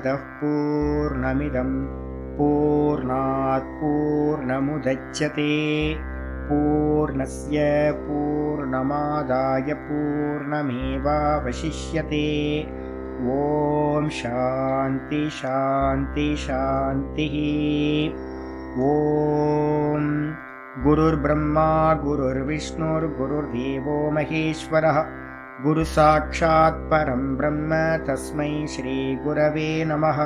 पूर्णमदः पूर्णमिदं पूर्णात् पूर्णमुदच्यते पूर्णस्य पूर्णमादाय पूर्णमेवावशिष्यते। ॐ शान्ति शान्ति शान्तिः। ॐ गुरुर्ब्रह्मा गुरुर्विष्णुर्गुरुर्देवो महेश्वरः गुरुसाक्षात् परं ब्रह्म तस्मै श्रीगुरवे नमः।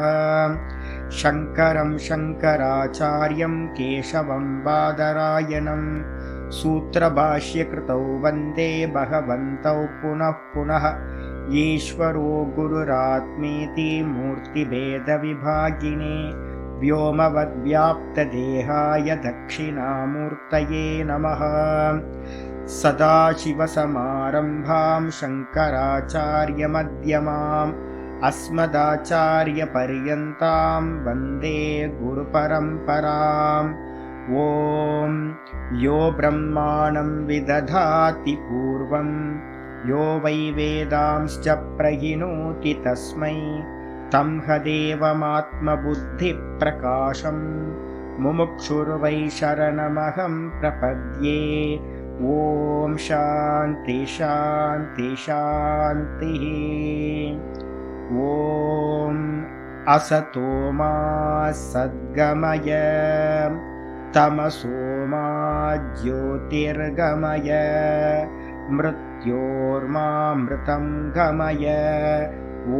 शङ्करं शङ्कराचार्यं केशवं बादरायणं सूत्रभाष्यकृतौ वन्दे भगवन्तौ पुनः पुनः। ईश्वरो गुरुरात्मेति मूर्तिभेदविभागिने व्योमवद्व्याप्तदेहाय दक्षिणामूर्तये नमः। सदाशिवसमारम्भां शङ्कराचार्यमध्यमाम् अस्मदाचार्यपर्यन्तां वन्दे गुरुपरम्पराम्। ॐ यो ब्रह्माणं विदधाति पूर्वं यो वै वेदांश्च प्रहिणोति तस्मै तं हदेवमात्मबुद्धिप्रकाशं मुमुक्षुर्वै शरणमहं प्रपद्ये। ॐ शान्ति शान्ति शान्तिः। ॐ असतो मा सद्गमय तमसो मा ज्योतिर्गमय मृत्योर्मामृतं गमय। ॐ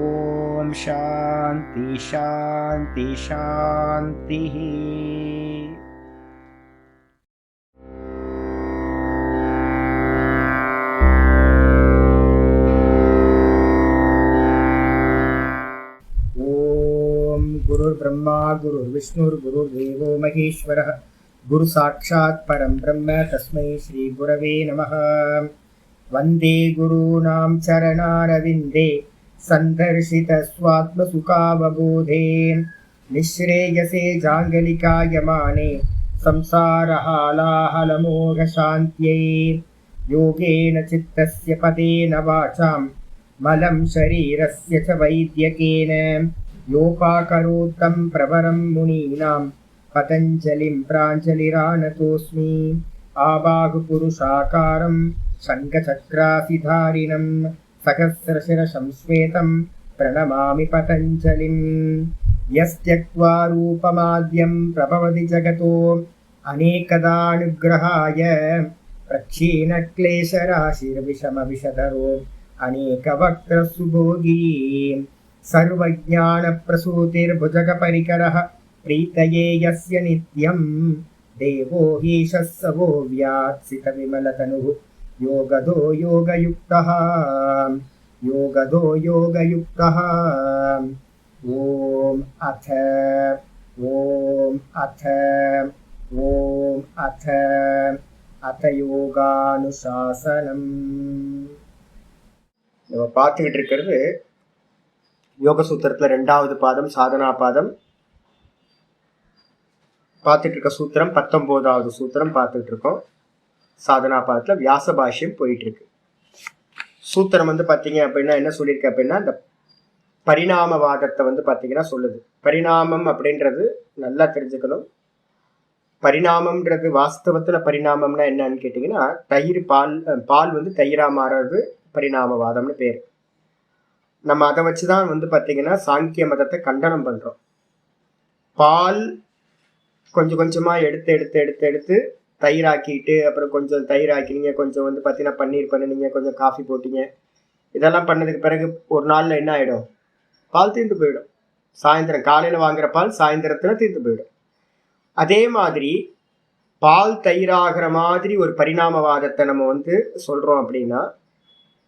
शान्ति शान्ति शान्तिः। गुरुर्ब्रह्मा गुरुर्विष्णुर्गुरुर्देवो महेश्वरः गुरुसाक्षात् परं ब्रह्म तस्मै श्रीगुरवे नमः। वन्दे गुरूणां चरणारविन्दे सन्दर्शितस्वात्मसुखावबोधे निःश्रेयसे जाङ्गलिकायमाने संसारहालाहलमोघशान्त्यै। योगेन चित्तस्य पदेन वाचां मलं शरीरस्य च वैद्यकेन योपाकरोत्तं प्रवरं मुनीनां पतञ्जलिं प्राञ्जलिरानतोऽस्मि। आबाहुपुरुषाकारं शङ्खचक्रासिधारिणं सहस्रशिरसं श्वेतं प्रणमामि पतञ्जलिं। यस्त्यक्त्वा रूपमाद्यं प्रभवति जगतो अनेकदानुग्रहाय प्रक्षीणक्लेशराशिर्विषमविषधरो अनेकवक्त्रसुभोगी सर्वज्ञानप्रसूतिर्भुजगपरिकरः प्रीतये यस्य नित्यं देवो हीशः स वो व्यात्सितविमलतनुः योगदो योगयुक्तः योगदो योगयुक्तः। ॐ अथ யோகானுசாசனம். நம்ம பார்த்துக்கிட்டு இருக்கிறது யோக சூத்திரத்துல 2வது பாதம் சாதனா பாதம் பார்த்துட்டு இருக்க. சூத்திரம் 19வது சூத்திரம் பார்த்துட்டு இருக்கோம். சாதனா பாதத்துல வியாச பாஷ்யம் போயிட்டு இருக்கு. சூத்திரம் பார்த்தீங்க அப்படின்னா என்ன சொல்லியிருக்கு அப்படின்னா, இந்த பரிணாமவாதத்தை பார்த்தீங்கன்னா சொல்லுது. பரிணாமம் அப்படின்றது நல்லா தெரிஞ்சுக்கணும். பரிணாமம்ன்றது வாஸ்தவத்துல பரிணாமம்னா என்னன்னு கேட்டீங்கன்னா, தயிர் பால் தயிரா மாறுறது பரிணாமவாதம்னு பேரு. நம்ம அதை வச்சுதான் பார்த்தீங்கன்னா சாங்கிய மதத்தை கண்டனம் பண்றோம். பால் கொஞ்சம் கொஞ்சமா எடுத்து எடுத்து எடுத்து எடுத்து தயிராக்கிட்டு, அப்புறம் கொஞ்சம் தயிராக்கினீங்க, கொஞ்சம் பார்த்தீங்கன்னா பன்னீர் பண்ணினீங்க, கொஞ்சம் காஃபி போட்டீங்க. இதெல்லாம் பண்ணதுக்கு பிறகு ஒரு நாள்ல என்ன ஆயிடும்? பால் தீர்ந்து போயிடும். சாயந்தரம் காலையில வாங்குற பால் சாயந்தரத்துல தீர்ந்து போயிடும். அதே மாதிரி பால் தயிராகிற மாதிரி ஒரு பரிணாமவாதத்தை நம்ம சொல்றோம் அப்படின்னா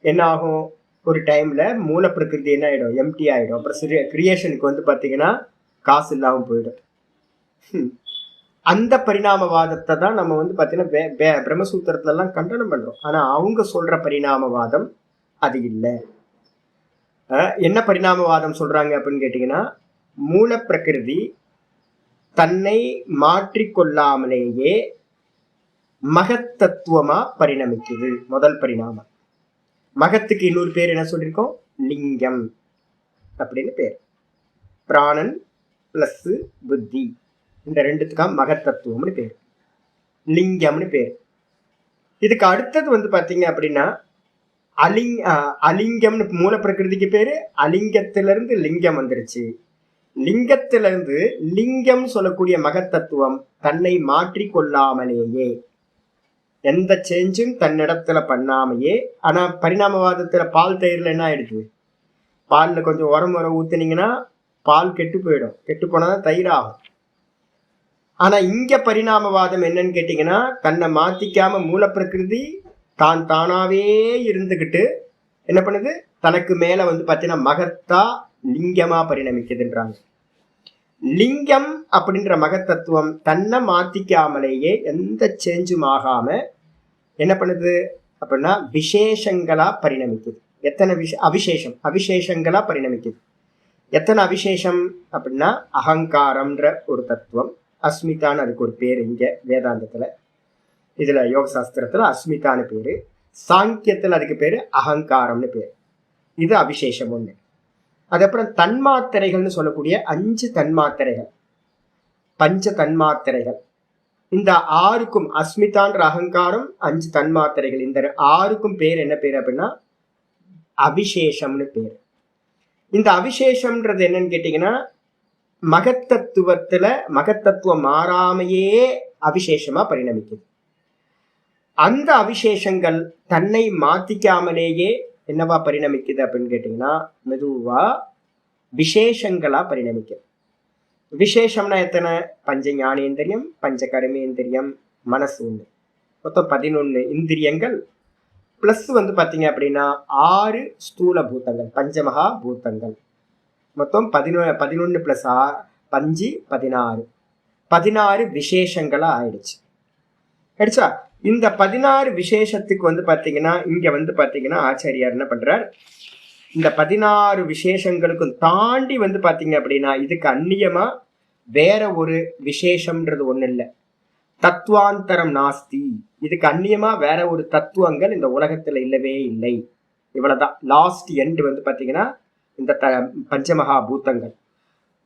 என்ன ஆகும்? ஒரு டைம்ல மூல பிரகிருதி என்ன ஆயிடும்? எம்டி ஆயிடும். அப்புறம் கிரியேஷனுக்கு பார்த்தீங்கன்னா காசு இல்லாம போயிடும். அந்த பரிணாமவாதத்தை தான் நம்ம பார்த்தீங்கன்னா பிரம்மசூத்திரத்துல எல்லாம் கண்டனம் பண்றோம். ஆனா அவங்க சொல்ற பரிணாமவாதம் அது இல்லை. என்ன பரிணாமவாதம் சொல்றாங்க அப்படின்னு கேட்டீங்கன்னா, மூல பிரகிருதி தன்னை மாற்றிக்கொள்ளாமலேயே மகத்தத்துவமா பரிணமிக்குது. முதல் பரிணாமம். மகத்துக்கு இன்னொரு பேர் என்ன சொல்லியிருக்கோம்? லிங்கம் அப்படின்னு பேர். பிராணன் பிளஸ் புத்தி, இந்த ரெண்டுத்துக்கா மகத்தத்துவம்னு பேர், லிங்கம்னு பேர். இதுக்கு அடுத்தது வந்து பாத்தீங்க அப்படின்னா அலிங்கம்னு மூல பிரகிருதிக்கு பேரு. அலிங்கத்திலிருந்து லிங்கம் வந்துருச்சு. லிங்கத்திலிருந்து லிங்கம் சொல்லக்கூடிய மகத்தத்துவம் தன்னை மாற்றி கொள்ளாமலேயே, எந்த சேஞ்சும் தன்னிடத்துல பண்ணாமையே. ஆனா பரிணாமவாதத்துல பால் தயிர்ல என்ன ஆயிடுது, பால்ல கொஞ்சம் உரம் ஊத்துனீங்கன்னா பால் கெட்டு போயிடும், கெட்டு போனாதான் தயிர் ஆகும். ஆனா இங்க பரிணாமவாதம் என்னன்னு கேட்டீங்கன்னா, தன்னை மாத்திக்காம மூல பிரகிருதி தான் தானாவே இருந்துகிட்டு என்ன பண்ணுது, தனக்கு மேல வந்து பாத்தீங்கன்னா மகத்தா லிங்கமா பரிணமிக்குதுன்றாங்க. லிங்கம் அப்படின்ற மகத்தத்துவம் தன்னை மாத்திக்காமலேயே எந்த சேஞ்சும் ஆகாம என்ன பண்ணுது அப்படின்னா விசேஷங்களா பரிணமிக்குது. எத்தனை அவிசேஷங்களா பரிணமிக்குது. எத்தனை அவிசேஷம் அப்படின்னா அகங்காரம்ன்ற ஒரு தத்துவம், அஸ்மிதான்னு அதுக்கு ஒரு பேர் இங்க வேதாந்தத்துல, இதுல யோக சாஸ்திரத்துல அஸ்மிதான்னு பேரு, சாங்கியத்துல அதுக்கு பேரு அகங்காரம்னு பேரு. இது அவிசேஷம் ஒண்ணு. அதுக்கப்புறம் தன்மாத்திரைகள்னு சொல்லக்கூடிய 5 தன்மாத்திரைகள், பஞ்ச தன்மாத்திரைகள். இந்த 6க்கும் அஸ்மிதான்ற அகங்காரம் 5 தன்மாத்திரைகள், இந்த 6க்கும் பேர் என்ன பேர் அப்படின்னா அவிசேஷம்னு பேர். இந்த அவிசேஷம்ன்றது என்னன்னு கேட்டீங்கன்னா, மகத்தத்துவத்துல மகத்தத்துவம் மாறாமையே அவிசேஷமா பரிணமிக்குது. அந்த அவிசேஷங்கள் தன்னை மாத்திக்காமலேயே என்னவா பரிணமிக்குது அப்படின்னு கேட்டீங்கன்னா மெதுவா விசேஷங்களா பரிணமிக்குது. விசேஷம்னா எத்தனை, பஞ்ச ஞானேந்திரியம், பஞ்ச கர்மேந்திரியம், மனசு ஒண்ணு, மொத்தம் 11 இந்திரியங்கள். பிளஸ் வந்து பாத்தீங்க அப்படின்னா 6 ஸ்தூல பூதங்கள், பஞ்சமகா பூதங்கள், மொத்தம் 11 பிளஸ் 5 16 விசேஷங்களா ஆயிடுச்சு. இந்த 16 விசேஷத்துக்கு வந்து பாத்தீங்கன்னா இங்க வந்து பாத்தீங்கன்னா ஆச்சாரியார் என்ன பண்றார், இந்த 16 விசேஷங்களுக்கும் தாண்டி வந்து பாத்தீங்க அப்படின்னா இதுக்கு அந்நியமா வேற ஒரு விசேஷம்ன்றது ஒண்ணு இல்லை, தத்துவாந்தரம் நாஸ்தி. இதுக்கு அந்நியமா வேற ஒரு தத்துவங்கள் இந்த உலகத்துல இல்லவே இல்லை. இவ்வளவுதான் லாஸ்ட் எண்ட் வந்து பாத்தீங்கன்னா இந்த பஞ்சமகா பூதங்கள்.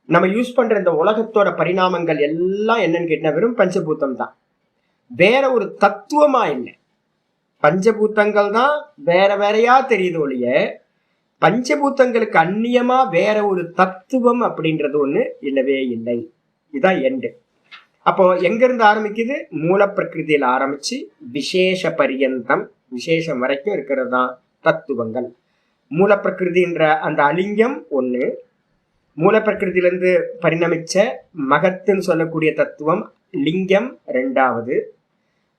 நம்ம யூஸ் பண்ற இந்த உலகத்தோட பரிணாமங்கள் எல்லாம் என்னன்னு கேட்டா வெறும் பஞ்சபூதம் தான், வேற ஒரு தத்துவமா இல்லை. பஞ்சபூதங்கள் தான் வேற வேறையா தெரியுது ஒழிய பஞ்சபூதங்களுக்கு அந்நியமா வேற ஒரு தத்துவம் அப்படின்றது ஒண்ணு இல்லவே இல்லை. இதுதான் எண்டு. அப்போ எங்க இருந்து ஆரம்பிக்குது, மூல பிரகிருதியில ஆரம்பிச்சு விசேஷ பரியந்தம், விசேஷம் வரைக்கும் இருக்கிறது தான் தத்துவங்கள். மூல பிரகிருதின்ற அந்த அலிங்கம் ஒண்ணு, மூல பிரகிருதியிலிருந்து பரிணமிச்ச மகத்துன்னு சொல்லக்கூடிய தத்துவம் லிங்கம் 2வது,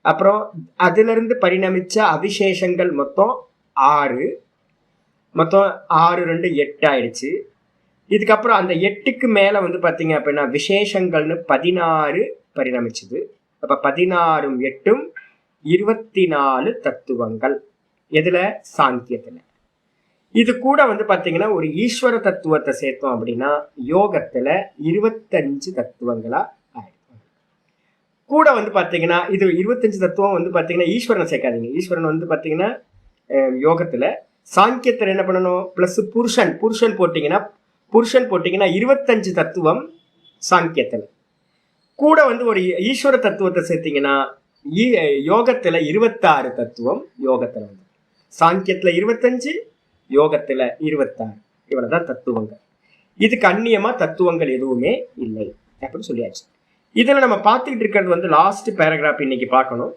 அப்புறம் அதுல இருந்து பரிணமிச்ச அவிசேஷங்கள் மொத்தம் 6, மொத்தம் 6 2 8 ஆயிடுச்சு. இதுக்கப்புறம் அந்த 8க்கு மேல வந்து பாத்தீங்க அப்படின்னா விசேஷங்கள்னு 16 பரிணமிச்சுது. அப்ப 16 8 24 தத்துவங்கள். எதுல, சாங்கியத்துல. இது கூட வந்து பாத்தீங்கன்னா ஒரு ஈஸ்வர தத்துவத்தை சேர்த்தோம் அப்படின்னா யோகத்துல 25 தத்துவங்களா ஆயிடும். கூட வந்து பாத்தீங்கன்னா இது 25 தத்துவம் வந்து பாத்தீங்கன்னா ஈஸ்வரனை சேர்க்காதீங்க. ஈஸ்வரன் வந்து பாத்தீங்கன்னா யோகத்துல, சாங்கியத்துல என்ன பண்ணணும், பிளஸ் புருஷன் போட்டீங்கன்னா 25 தத்துவம் சாங்கியத்துல. கூட வந்து ஒரு ஈஸ்வர தத்துவத்தை சேர்த்தீங்கன்னா யோகத்துல 26 தத்துவம். யோகத்துல வந்து சாங்கியத்துல 25, யோகத்துல 26. இவ்வளவுதான் தத்துவங்கள். இதுக்கு அந்நியமா தத்துவங்கள் எதுவுமே இல்லை அப்படின்னு சொல்லியாச்சு. இதுல நம்ம பார்த்துக்கிட்டு இருக்கிறது வந்து லாஸ்ட் பேராகிராஃப் இன்னைக்கு பார்க்கணும்.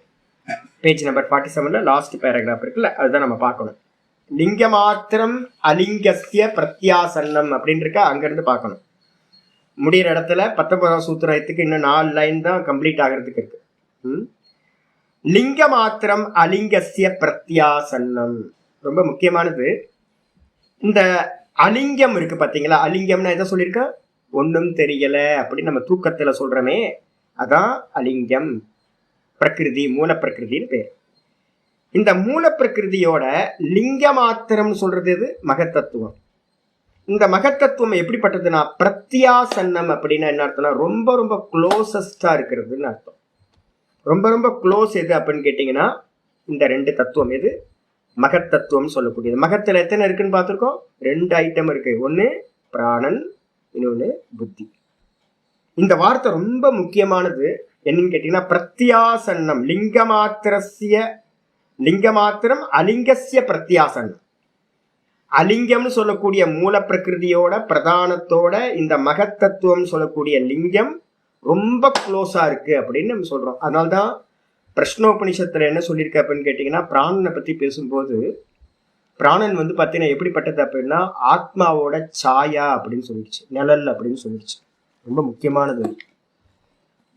பேஜ் நம்பர் 47ல லாஸ்ட் பேராகிராஃப் இருக்குல்ல, அதுதான் நம்ம பார்க்கணும். லிங்க மாத்திரம் அலிங்கஸ்ய பிரத்யாசன்னம் அப்படின்னு இருக்க, அங்கிருந்து பார்க்கணும். முடிகிற இடத்துல 19வது சூத்திரத்துக்கு இன்னும் 4 லைன் தான் கம்ப்ளீட் ஆகிறதுக்கு இருக்கு. லிங்க மாத்திரம் அலிங்கஸ்ய பிரத்யாசன்னம் ரொம்ப முக்கியமானது. இந்த அலிங்கம் இருக்கு பாத்தீங்களா, அலிங்கம்னா எதை சொல்லியிருக்கேன், ஒன்றும் தெரியல அப்படின்னு நம்ம தூக்கத்துல சொல்றோமே, அதான் அலிங்கம். பிரகிருதி, மூல பிரகிருதின்னு பேர். இந்த மூல பிரகிருதியோட லிங்க மாத்திரம் சொல்றது எது, மகத்தத்துவம். இந்த மகத்தத்துவம் எப்படிப்பட்டதுன்னா பிரத்யாசன்னம் அப்படின்னா என்ன அர்த்தம்னா ரொம்ப ரொம்ப க்ளோசஸ்டா இருக்கிறதுன்னு அர்த்தம். ரொம்ப ரொம்ப க்ளோஸ் எது அப்படின்னு கேட்டீங்கன்னா இந்த 2 தத்துவம். எது, மகத்தத்துவம் சொல்லக்கூடியது. மகத்துல எத்தனை இருக்குன்னு பார்த்துருக்கோம், 2 ஐட்டம் இருக்கு. ஒண்ணு பிராணன், இன்னொன்னு புத்தி. இந்த வார்த்தை ரொம்ப முக்கியமானது. என்னன்னு கேட்டீங்கன்னா பிரத்யாசன்னம், லிங்கமாத்திரம் அலிங்கசிய பிரத்யாசன்னம். அலிங்கம்னு சொல்லக்கூடிய மூல பிரகிருதியோட பிரதானத்தோட இந்த மகத்தத்துவம் சொல்லக்கூடிய லிங்கம் ரொம்ப க்ளோஸா இருக்கு அப்படின்னு நம்ம சொல்றோம். அதனால்தான் பிரஷ்னோபனிஷத்துல என்ன சொல்லியிருக்கு அப்படின்னு கேட்டீங்கன்னா, பிராணனை பத்தி பேசும்போது பிராணன் பாத்தீங்கன்னா எப்படிப்பட்டது அப்படின்னா ஆத்மாவோட சாயா அப்படின்னு சொல்லிடுச்சு, நிழல் அப்படின்னு சொல்லிடுச்சு. ரொம்ப முக்கியமானது.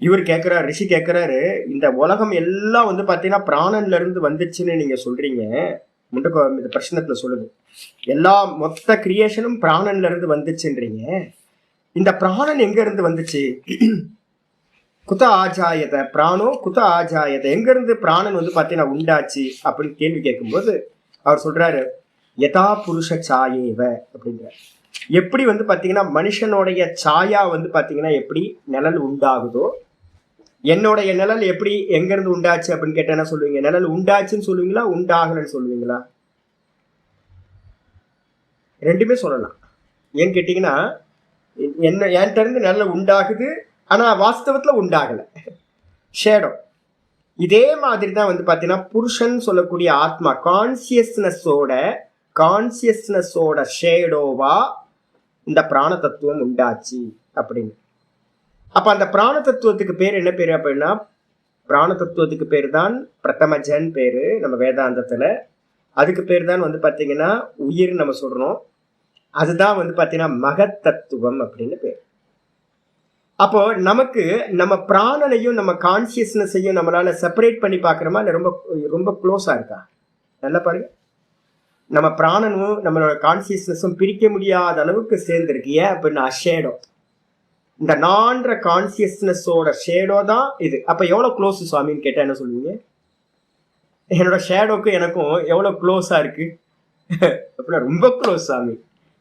இவர் கேட்கிறாரு, ரிஷி கேட்கிறாரு, இந்த உலகம் எல்லாம் பாத்தீங்கன்னா பிராணன்ல இருந்து வந்துச்சுன்னு நீங்க சொல்றீங்க. இந்த பிரச்சனத்துல சொல்லுது, எல்லா மொத்த கிரியேஷனும் பிராணன்ல இருந்து வந்துச்சுன்றீங்க. இந்த பிராணன் எங்க இருந்து வந்துச்சு? குத ஆஜாயத பிராணோ குத ஆஜாயத, எங்க இருந்து பிராணன் பாத்தீங்கன்னா உண்டாச்சு அப்படின்னு கேள்வி கேட்கும்போது அவர் சொல்றாரு, யதா புருஷ சாயேவ அப்படிங்கிற. எப்படி பாத்தீங்கன்னா மனுஷனுடைய சாயா பாத்தீங்கன்னா எப்படி நிழல் உண்டாகுதோ, என்னுடைய நிழல் எப்படி எங்க இருந்து உண்டாச்சு அப்படின்னு கேட்டா என்ன சொல்லுவீங்க? நிழல் உண்டாச்சுன்னு சொல்லுவீங்களா, உண்டாகலன்னு சொல்லுவீங்களா? ரெண்டுமே சொல்லலாம். ஏன்னு கேட்டீங்கன்னா என்கிட்ட இருந்து நிழல் உண்டாகுது, ஆனா வாஸ்தவத்துல உண்டாகல, ஷேடோ. இதே மாதிரி தான் பாத்தீங்கன்னா புருஷன் சொல்லக்கூடிய ஆத்மா கான்சியஸ்னஸோட ஷேடோவா இந்த பிராண தத்துவம் உண்டாச்சு அப்படின்னு. அப்ப அந்த பிராண தத்துவத்துக்கு பேர் என்ன பேரு அப்படின்னா, பிராண தத்துவத்துக்கு பேர் தான் பிரதமஜன் பேரு நம்ம வேதாந்தத்துல. அதுக்கு பேர் தான் பாத்தீங்கன்னா உயிர் நம்ம சொல்றோம். அதுதான் பாத்தீங்கன்னா மகத்தத்துவம் அப்படின்னு பேர். அப்போ நமக்கு நம்ம பிராணனையும் நம்ம கான்சியஸ்னஸையும் நம்மளால செப்பரேட் பண்ணி பாக்குறோமா, இல்ல ரொம்ப ரொம்ப க்ளோஸா இருக்கா? நல்லா பாருங்க. நம்ம பிராணனும் நம்மளோட கான்சியஸ்னஸும் பிரிக்க முடியாத அளவுக்கு சேர்ந்துருக்கு. ஏன் அப்படின்னா ஷேடோ, இந்த நான்ற கான்சியஸ்னஸோட ஷேடோ தான் இது. அப்ப எவ்வளவு க்ளோஸ் சுவாமின்னு கேட்டா என்ன சொல்லுவீங்க? என்னோட ஷேடோக்கு எனக்கும் எவ்வளவு க்ளோஸா இருக்கு அப்படின்னா ரொம்ப க்ளோஸ் சாமி,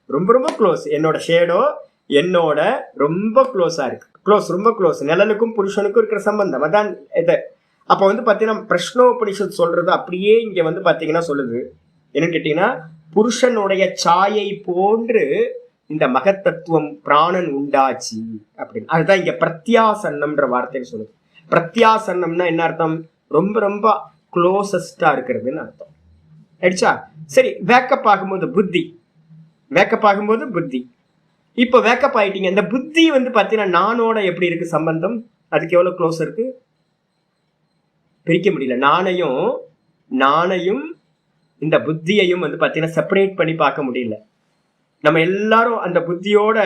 ரொம்ப ரொம்ப க்ளோஸ். என்னோட ஷேடோ என்னோட ரொம்ப க்ளோஸா இருக்கு. ரொம்ப க்ளோஸ். நிழலுக்கும் புருஷனுக்கும் இருக்கிற சம்பந்தம் அதான் இது. அப்ப பாத்தீங்கன்னா பிரஷ்னோபனிஷத் சொல்றது அப்படியே இங்க பாத்தீங்கன்னா சொல்லுது. என்னன்னு கேட்டீங்கன்னா, புருஷனுடைய சாயை போன்று இந்த மகத்தத்துவம் பிராணன் உண்டாச்சு அப்படின்னு. அதுதான் இங்க பிரத்யாசன்னம்ன்ற வார்த்தைன்னு சொல்லுது. பிரத்யாசன்னம்னா என்ன அர்த்தம்? ரொம்ப ரொம்ப க்ளோசஸ்டா இருக்கிறதுன்னு அர்த்தம். ஆயிடுச்சா? சரி, வேக்கப் ஆகும்போது புத்தி. இப்போ வேக்கப் ஆயிட்டீங்க. இந்த புத்தி பாத்தீங்கன்னா நானோட எப்படி இருக்கு சம்பந்தம்? அதுக்கு எவ்வளவு க்ளோஸ் இருக்கு? பிரிக்க முடியல. நானையும் இந்த புத்தியையும் பாத்தீங்கன்னா செப்பரேட் பண்ணி பார்க்க முடியல. நம்ம எல்லாரும் அந்த புத்தியோட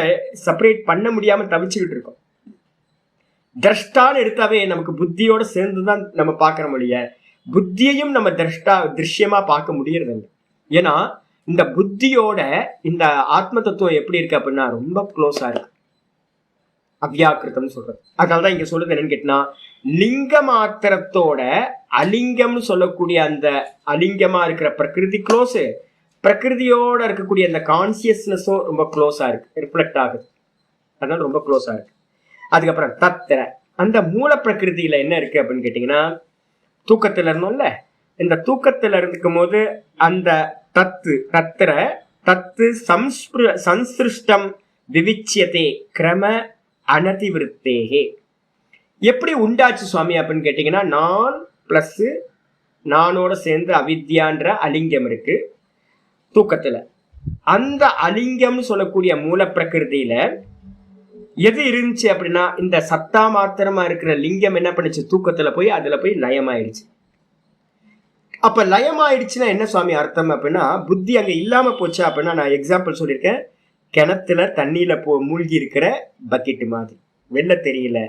செப்பரேட் பண்ண முடியாம தவிச்சுக்கிட்டு இருக்கோம். திரஷ்டான்னு எடுத்தாவே நமக்கு புத்தியோட சேர்ந்துதான் நம்ம பார்க்கற முடிய, புத்தியையும் நம்ம திருஷ்யமா பார்க்க முடியறது இல்லை. ஏன்னா இந்த புத்தியோட இந்த ஆத்ம தத்துவம் எப்படி இருக்கு அப்படின்னா ரொம்ப க்ளோஸா இருக்கு, அவ்யாக்கிருத்தம் சொல்றது. அதனாலதான் இங்க சொல்லுது என்னன்னு கேட்டா, லிங்க மாத்திரத்தோட அலிங்கம்னு சொல்லக்கூடிய அந்த அலிங்கமா இருக்கிற பிரகிருதி க்ளோஸ், பிரகிருதியோட இருக்கக்கூடிய அந்த கான்சியஸ்னஸும் ரொம்ப க்ளோஸா இருக்கு, ரிஃப்ளெக்ட் ஆகுது. அதனால ரொம்ப க்ளோஸா இருக்கு. அதுக்கப்புறம் தத்திர, அந்த மூல பிரகிருதியில என்ன இருக்கு அப்படின்னு கேட்டீங்கன்னா, தூக்கத்துல இருந்தோம்ல, இந்த தூக்கத்துல இருக்கும் போது அந்த தத்து சம்ஸ்பிருஷ்டம் விவிச்சியதே கிரம அனதிவிருத்தேகே. எப்படி உண்டாச்சு சுவாமி அப்படின்னு கேட்டீங்கன்னா, நான் பிளஸ் நானோட சேர்ந்து அவித்யான்ற அலிங்கம் இருக்கு தூக்கத்துல. அந்த அலிங்கம்னு சொல்லக்கூடிய மூல பிரகிருதியில எது இருந்துச்சு அப்படின்னா, இந்த சத்தா மாத்திரமா இருக்கிற லிங்கம் என்ன பண்ணுச்சு? தூக்கத்துல போய் அதுல போய் லயமாயிடுச்சு. அப்ப லயமாயிடுச்சுன்னா என்ன சுவாமி அர்த்தம் அப்படின்னா, புத்தி அங்க இல்லாம போச்சு அப்படின்னா, நான் எக்ஸாம்பிள் சொல்லியிருக்கேன், கிணத்துல தண்ணியில மூழ்கி இருக்கிற பக்கெட்டு மாதிரி, வெளில தெரியல,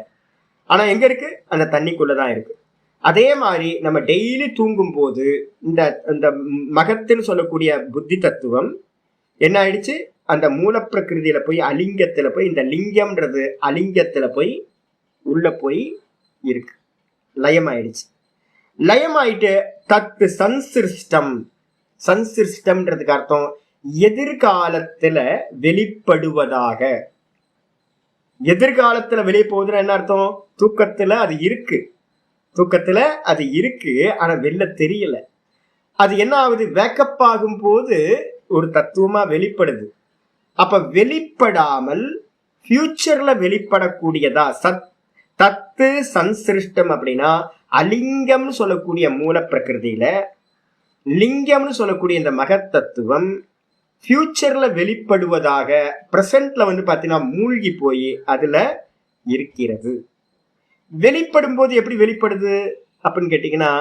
ஆனா எங்க இருக்கு? அந்த தண்ணிக்குள்ளதான் இருக்கு. அதே மாதிரி நம்ம டெய்லி தூங்கும் போது இந்த மகத்துன்னு சொல்லக்கூடிய புத்தி தத்துவம் என்ன ஆயிடுச்சு? அந்த மூல பிரகிருதியில போய் அலிங்கத்துல போய், இந்த லிங்கம்ன்றது அலிங்கத்துல போய் உள்ள போய் இருக்கு, லயமாயிடுச்சு. லயமாயிட்டு தத்து சன்சிருஷ்டம்ன்றதுக்கு அர்த்தம் எதிர்காலத்துல வெளிப்படுவதாக. எதிர்காலத்துல வெளியே போகுதுன்னா என்ன அர்த்தம்? தூக்கத்துல அது இருக்கு, ஆனா வெளில தெரியல. அது என்ன ஆகுது? வேக்கப் ஆகும் போது ஒரு தத்துவமா வெளிப்படுது. அப்ப வெளிப்படாமல் ஃபியூச்சர்ல வெளிப்படக்கூடியதா. தத்து சன்சிருஷ்டம் அப்படின்னா அலிங்கம்னு சொல்லக்கூடிய மூல பிரகிருதியில லிங்கம்னு சொல்லக்கூடிய இந்த மகத்தத்துவம் ஃபியூச்சர்ல வெளிப்படுவதாக பிரசன்ட்ல பாத்தீங்கன்னா மூழ்கி போய் அதுல இருக்கிறது. வெளிப்படும் போது எப்படி வெளிப்படுது அப்படின்னு கேட்டீங்கன்னா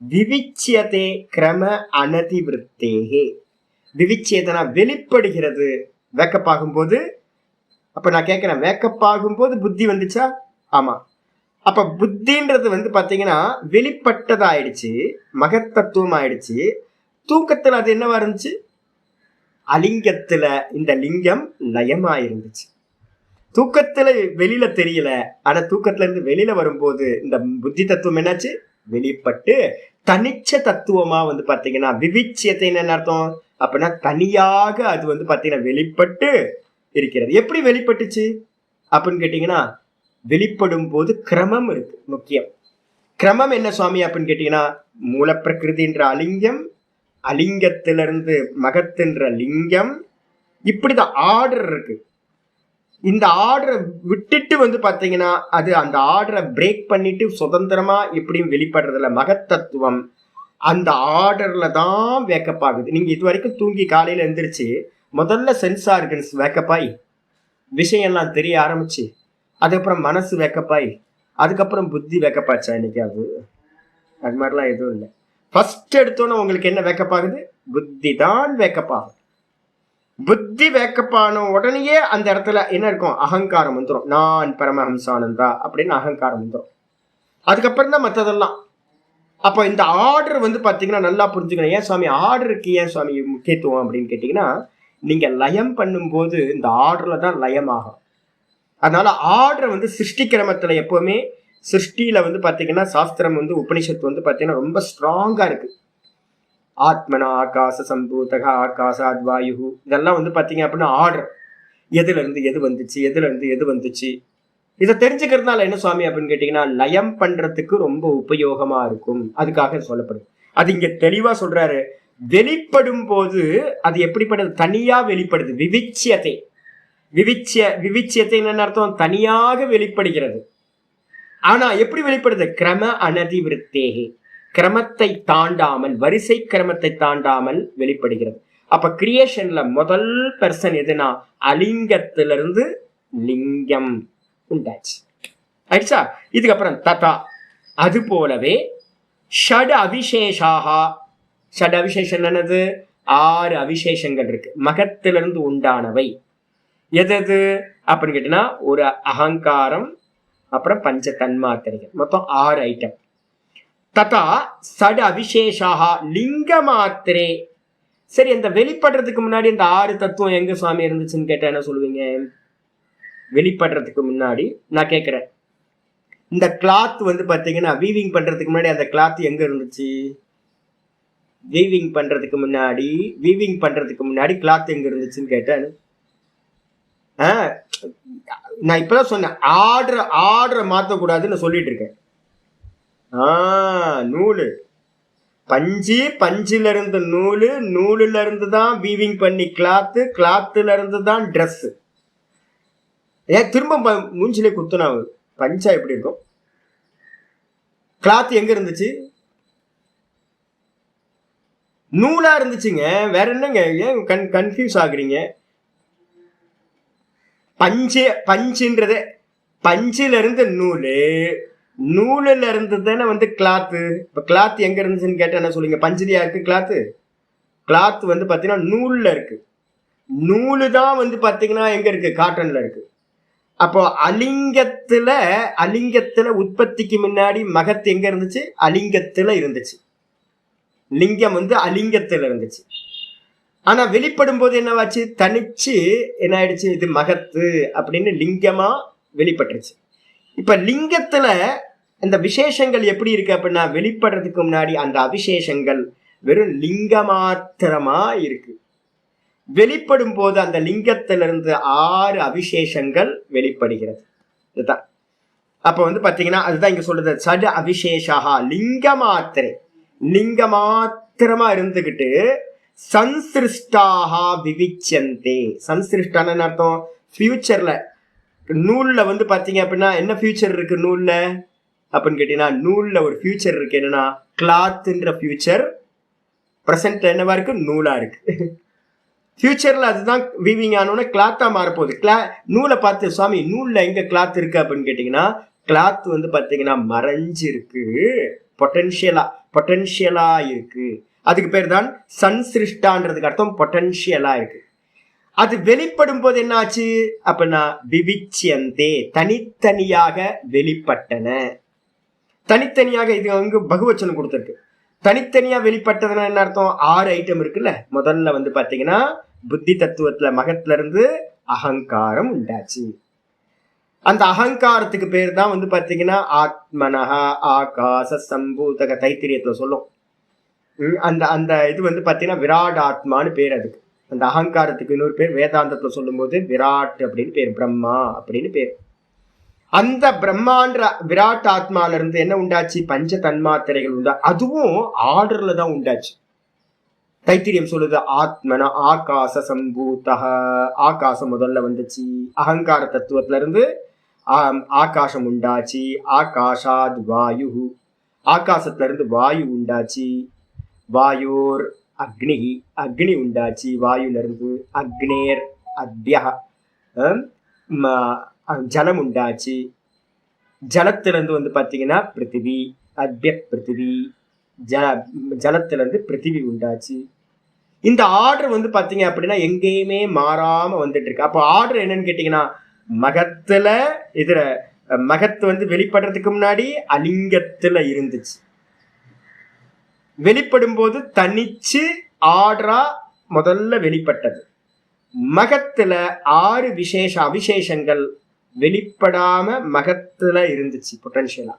விவிச்சியதே கிரம அனதிவிருத்தேகே. விவிச்சியதனா வெளிப்படுகிறது. வேக்கப்பாகும் போது, அப்ப நான் கேட்கிறேன், வேக்கப்பாகும் போது புத்தி வந்துச்சா? ஆமா. அப்ப புத்தின்றது பாத்தீங்கன்னா வெளிப்பட்டதாயிடுச்சு, மகத்தத்துவம் ஆயிடுச்சு. தூக்கத்துல அது என்னவா இருந்துச்சு? அலிங்கத்துல இந்த லிங்கம் லயமாயிருந்துச்சு. தூக்கத்துல வெளியில தெரியல, ஆனா தூக்கத்துல இருந்து வெளியில வரும்போது இந்த புத்தி தத்துவம் என்னாச்சு? வெளிப்பட்டு தனிச்ச தத்துவமா பாத்தீங்கன்னா விவிச்சியத்தை என்ன அர்த்தம் அப்படின்னா தனியாக அது பாத்தீங்கன்னா வெளிப்பட்டு இருக்கிறது. எப்படி வெளிப்பட்டுச்சு அப்படின்னு கேட்டீங்கன்னா வெளிப்படும் போது கிரமம் இருக்கு, முக்கியம். கிரமம் என்ன சுவாமி அப்படின்னு கேட்டீங்கன்னா மூல பிரகிருதின்ற அலிங்கம், அலிங்கத்திலிருந்து மகத்தின்ற லிங்கம், இப்படிதான் ஆர்டர் இருக்கு. இந்த ஆர்டரை விட்டுட்டு பாத்தீங்கன்னா அது அந்த ஆர்டரை பிரேக் பண்ணிட்டு சுதந்திரமா எப்படியும் வெளிப்படுறதுல மகத்தத்துவம் அந்த ஆர்டர்ல தான் வேக்கப் ஆகுது. நீங்க இது வரைக்கும் தூங்கி காலையில எழுந்திரிச்சு முதல்ல சென்ஸ் ஆர்கன்ஸ் வேக்கப்பாய் விஷயம்லாம் தெரிய ஆரம்பிச்சு, அதுக்கப்புறம் மனசு வேக்கப்பாய், அதுக்கப்புறம் புத்தி வேக்கப்பாச்சா? இன்னைக்கு அது மாதிரிலாம் எதுவும் இல்லை. ஃபர்ஸ்ட் எடுத்தோன்னு உங்களுக்கு என்ன வேக்கப் ஆகுது? புத்தி தான் வேக்கப் ஆகுது. புத்தி வேக்கப்பான உடனேயே அந்த இடத்துல என்ன இருக்கும்? அகங்காரம் வந்துடும். நான் பரமஹம்சானந்தா அப்படின்னு அகங்காரம் வந்துடும். அதுக்கப்புறம் தான் மற்றதெல்லாம். அப்போ இந்த ஆர்டர் பாத்தீங்கன்னா நல்லா புரிஞ்சுக்கணும். ஏன் சுவாமி ஆர்டருக்கு ஏன் சுவாமி முக்கியத்துவம் அப்படின்னு கேட்டீங்கன்னா நீங்க லயம் பண்ணும்போது இந்த ஆர்டர்ல தான் லயம் ஆகும். அதனால ஆர்டர் சிருஷ்டி கிரமத்துல எப்பவுமே சிருஷ்டியில பாத்தீங்கன்னா சாஸ்திரம் உபனிஷத்து பாத்தீங்கன்னா ரொம்ப ஸ்ட்ராங்கா இருக்கு. ஆத்மனா ஆகாச சம்பூதக ஆகாசாத் வாயு, இதெல்லாம் பாத்தீங்க அப்படின்னா ஆர்டர். எதுல இருந்து எது வந்துச்சு, எதுல இருந்து எது வந்துச்சு, இதை தெரிஞ்சுக்கிறதுனால என்ன சுவாமி அப்படின்னு கேட்டீங்கன்னா லயம் பண்றதுக்கு ரொம்ப உபயோகமா இருக்கும். அதுக்காக சொல்லப்படுது. அது இங்க தெளிவா சொல்றாரு. வெளிப்படும் போது அது எப்படிப்படுது? தனியா வெளிப்படுது. விவிச்சியத்தை. விவிச்சியத்தை என்ன அர்த்தம்? தனியாக வெளிப்படுகிறது. ஆனா எப்படி வெளிப்படுது? கிரம அனதிவிருத்தேகே, கிரமத்தை தாண்டாமல், வரிசை கிரமத்தை தாண்டாமல் வெளிப்படுகிறது. அப்ப கிரியேஷன்ல முதல் பெர்சன் எதுனா அலிங்கத்திலிருந்து லிங்கம் உண்டாச்சு. ஆயிடுச்சா? இதுக்கப்புறம் ததா அது போலவே ஷட் அவிசேஷாகா. ஷட் அவிசேஷம் என்னது? 6 அவிசேஷங்கள் இருக்கு மகத்திலிருந்து உண்டானவை. எது அப்படின்னு கேட்டீங்கன்னா ஒரு அகங்காரம், அப்புறம் பஞ்ச தன்மாத்திரைகள், மொத்தம் 6 ஐட்டம். ததா சட் அவிசேஷாகா லிங்க மாத்திரே. சரி, அந்த வெளிப்படுறதுக்கு முன்னாடி இந்த 6 தத்துவம் எங்க சுவாமி இருந்துச்சுன்னு கேட்டா என்ன சொல்லுவீங்க? வெளிப்படுறதுக்கு முன்னாடி நான் கேட்கிறேன், இந்த கிளாத் பாத்தீங்கன்னா வீவிங் பண்றதுக்கு முன்னாடி அந்த கிளாத் எங்க இருந்துச்சு? வீவிங் பண்றதுக்கு முன்னாடி கிளாத் எங்க இருந்துச்சுன்னு கேட்டேன். நான் இப்பதான் சொன்னேன் ஆர்டரை மாத்தக்கூடாதுன்னு சொல்லிட்டு இருக்கேன். நூலு, பஞ்சுல இருந்து நூலு, நூலுல இருந்து தான் வீவிங் பண்ணி கிளாத்து, கிளாத்துல இருந்து தான் ட்ரெஸ். ஏன் திரும்ப மூஞ்சிலே குத்துனா பஞ்சா எப்படி இருக்கும்? கிளாத் எங்க இருந்துச்சு? நூலா இருந்துச்சுங்க. வேற என்னங்க, ஏன் கன்ஃபியூஸ் ஆகுறீங்க? பஞ்சுன்றது பஞ்சுல இருந்து நூலு, நூலுல இருந்து தானே கிளாத்து. இப்ப கிளாத் எங்க இருந்துச்சுன்னு கேட்டா என்ன சொல்லுங்க? பஞ்சுலியா இருக்கு கிளாத்து? கிளாத் பாத்தீங்கன்னா நூல்ல இருக்கு. நூலு தான் பாத்தீங்கன்னா எங்க இருக்கு? காட்டன்ல இருக்கு. அப்போ அலிங்கத்துல உற்பத்திக்கு முன்னாடி மகத்து எங்க இருந்துச்சு? அலிங்கத்துல இருந்துச்சு. லிங்கம் அலிங்கத்துல இருந்துச்சு. ஆனா வெளிப்படும் போது என்னவாச்சு? தனிச்சு என்ன ஆயிடுச்சு? இது மகத்து அப்படின்னு லிங்கமா வெளிப்பட்டுருச்சு. இப்ப லிங்கத்துல இந்த விசேஷங்கள் எப்படி இருக்கு அப்படின்னா வெளிப்படுறதுக்கு முன்னாடி அந்த அவிசேஷங்கள் வெறும் லிங்க மாத்திரமா இருக்கு. வெளிப்படும் போது அந்த லிங்கத்திலிருந்து 6 அவிசேஷங்கள் வெளிப்படுகிறது. இதுதான் அப்ப பாத்தீங்கன்னா அதுதான் இங்க சொல்றது. சடு அவிசேஷா லிங்க மாத்திரை, லிங்க மாத்திரமா இருந்துகிட்டு சன்சிருஷ்டாக விவிச்சந்தே. சன்சிருஷ்டான அர்த்தம் ஃபியூச்சர்ல நூல்ல வந்து பாத்தீங்க அப்படின்னா என்ன ஃபியூச்சர் இருக்கு நூல்ல அப்படின்னு கேட்டீங்கன்னா, நூல்ல ஒரு ஃபியூச்சர் இருக்கு. என்னன்னா கிளாத்ன்ற ஃபியூச்சர் பிரசன்ட்ல என்னவா இருக்கு, நூலா இருக்கு. ஃபியூச்சர்ல அதுதான் வீவிங் ஆனோன்னா கிளாத்தா மாறப்போகுது. நூலை பார்த்து சுவாமி நூல்ல எங்க கிளாத் இருக்கு அப்படின்னு கேட்டீங்கன்னா, கிளாத் வந்து பாத்தீங்கன்னா மறைஞ்சு இருக்கு, பொட்டன்ஷியலா இருக்கு. அதுக்கு பேர் தான் சன்சிருஷ்டான்றதுக்கு அர்த்தம் பொட்டன்ஷியலா இருக்கு. அது வெளிப்படும் போது என்ன ஆச்சு அப்படின்னா விவிச்சியந்தே, தனித்தனியாக வெளிப்பட்டன. தனித்தனியாக, இது அங்கு பகுவச்சனம் கொடுத்திருக்கு. தனித்தனியா வெளிப்பட்டதுன்னா என்ன அர்த்தம், 6 ஐட்டம் இருக்குல்ல. முதல்ல வந்து பாத்தீங்கன்னா புத்தி தத்துவத்துல மகத்துல இருந்து அகங்காரம் உண்டாச்சு. அந்த அகங்காரத்துக்கு பேர் தான் வந்து பாத்தீங்கன்னா ஆத்மனஹா ஆகாச சம்பூதக, தைத்திரியத்துல சொல்லும். அந்த அந்த இது வந்து பாத்தீங்கன்னா விராட் ஆத்மான்னு பேர் அதுக்கு. அந்த அகங்காரத்துக்கு இன்னொரு பேர் வேதாந்தத்துல சொல்லும் போது விராட் அப்படின்னு பேர், பிரம்மா அப்படின்னு பேர். அந்த பிரம்மான்ற விராட் ஆத்மால இருந்து என்ன உண்டாச்சு, பஞ்ச தன்மாத்திரைகள் உண்டா. அதுவும் ஆர்டர்ல தான் உண்டாச்சு. தைத்திரியம் சொல்லுது ஆத்மன ஆகாச சம்பூதக, ஆகாசம் முதல்ல வந்துச்சு. அகங்கார தத்துவத்துல இருந்து ஆகாசம் உண்டாச்சு. ஆகாஷாத் வாயு, ஆகாசத்துல இருந்து வாயு உண்டாச்சு. வாயோர் அக்னி, அக்னி உண்டாச்சு வாயுல இருந்து. அக்னேர் அத்யா, ஜலம் உண்டாச்சு. ஜலத்திலிருந்து வந்து பாத்தீங்கன்னா பிருத்திவி, அத்ய பிருத்திவி, ஜலத்திலிருந்து பிருத்திவி உண்டாச்சு. இந்த ஆர்டர் வந்து பாத்தீங்க அப்படின்னா எங்கேயுமே மாறாம வந்துட்டு இருக்கு. அப்போ ஆர்டர் என்னன்னு கேட்டீங்கன்னா, மகத்துல இதுல மகத்து வந்து வெளிப்படுறதுக்கு முன்னாடி அலிங்கத்துல இருந்துச்சு. வெளிப்படும் போது தனிச்சு ஆர்டரா முதல்ல வெளிப்பட்டது. மகத்துல 6 அவிசேஷங்கள் வெளிப்படாம மகத்துல இருந்துச்சு பொட்டன்ஷியலா.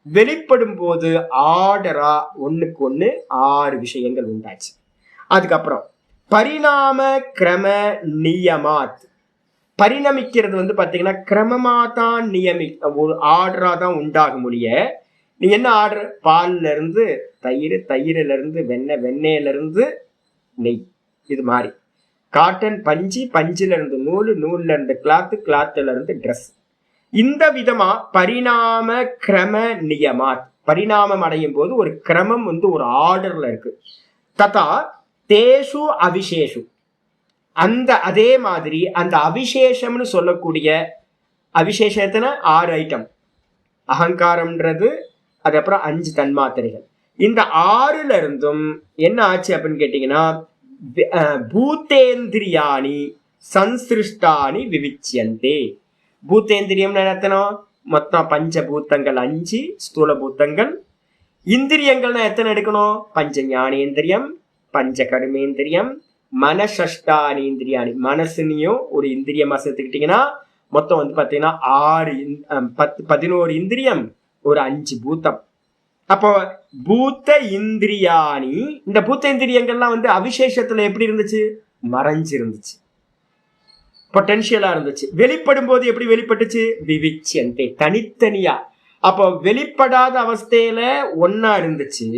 வெளிப்படும் போது ஆர்டரா ஒண்ணுக்கு ஒண்ணு 6 விஷயங்கள் உண்டாச்சு. அதுக்கப்புறம் பரிணாம கிரம நியமாத், பரிணமிக்கிறது வந்து பாத்தீங்கன்னா கிரமமா தான் ஒரு ஆர்டரா தான் உண்டாக முடிய. நீங்க என்ன ஆர்டர், பால்ல இருந்து தயிர், தயிரில இருந்து வெண்ணெய், வெண்ணெயில இருந்து நெய், இது மாதிரி. காட்டன் பஞ்சு, பஞ்சுல இருந்து நூல், நூல்ல இருந்து கிளாத்து, கிளாத்துல இருந்து ட்ரெஸ். இந்த விதமா பரிணாம கிரம நியமாத், பரிணாமம் அடையும் போது ஒரு கிரமம் வந்து ஒரு ஆர்டர்ல இருக்கு. ததா தேஷு அவிசேஷு, அந்த அதே மாதிரி அந்த அவிசேஷம்னு சொல்லக்கூடிய அவிசேஷத்தின 6 ஐட்டம். அகங்காரம்ன்றது, அதுக்கப்புறம் 5 தன்மாத்திரைகள். இந்த 6ல இருந்தும் என்ன ஆச்சு அப்படின்னு கேட்டீங்கன்னா, பூத்தேந்திரியாணி சன்சிருஷ்டானி விவிச்சியந்தே. பூத்தேந்திரியம்னு எத்தனம், மொத்தம் பஞ்சபூத்தங்கள் 5 ஸ்தூல பூத்தங்கள். இந்திரியங்கள்னா எத்தனை எடுக்கணும், பஞ்ச ஞானேந்திரியம், பஞ்ச கர்மேந்திரியம், மனசஷ்டானீந்திரியாணி, மனசுனையும் ஒரு இந்திரியமா சேர்த்துக்கிட்டீங்கன்னா மொத்தம் வந்து பாத்தீங்கன்னா 11 இந்திரியம், ஒரு 5 பூத்தம். அப்போ பூத்த இந்திரியாணி, இந்த பூத்த இந்திரியங்கள்லாம் வந்து அவிசேஷத்துல எப்படி இருந்துச்சு, மறைஞ்சு இருந்துச்சு, பொட்டன்ஷியலா இருந்துச்சு. வெளிப்படும் போது எப்படி வெளிப்பட்டுச்சு, விவிச்சியந்தே, தனித்தனியா. அப்போ வெளிப்படாத அவஸ்தையில ஒன்னா இருந்துச்சு,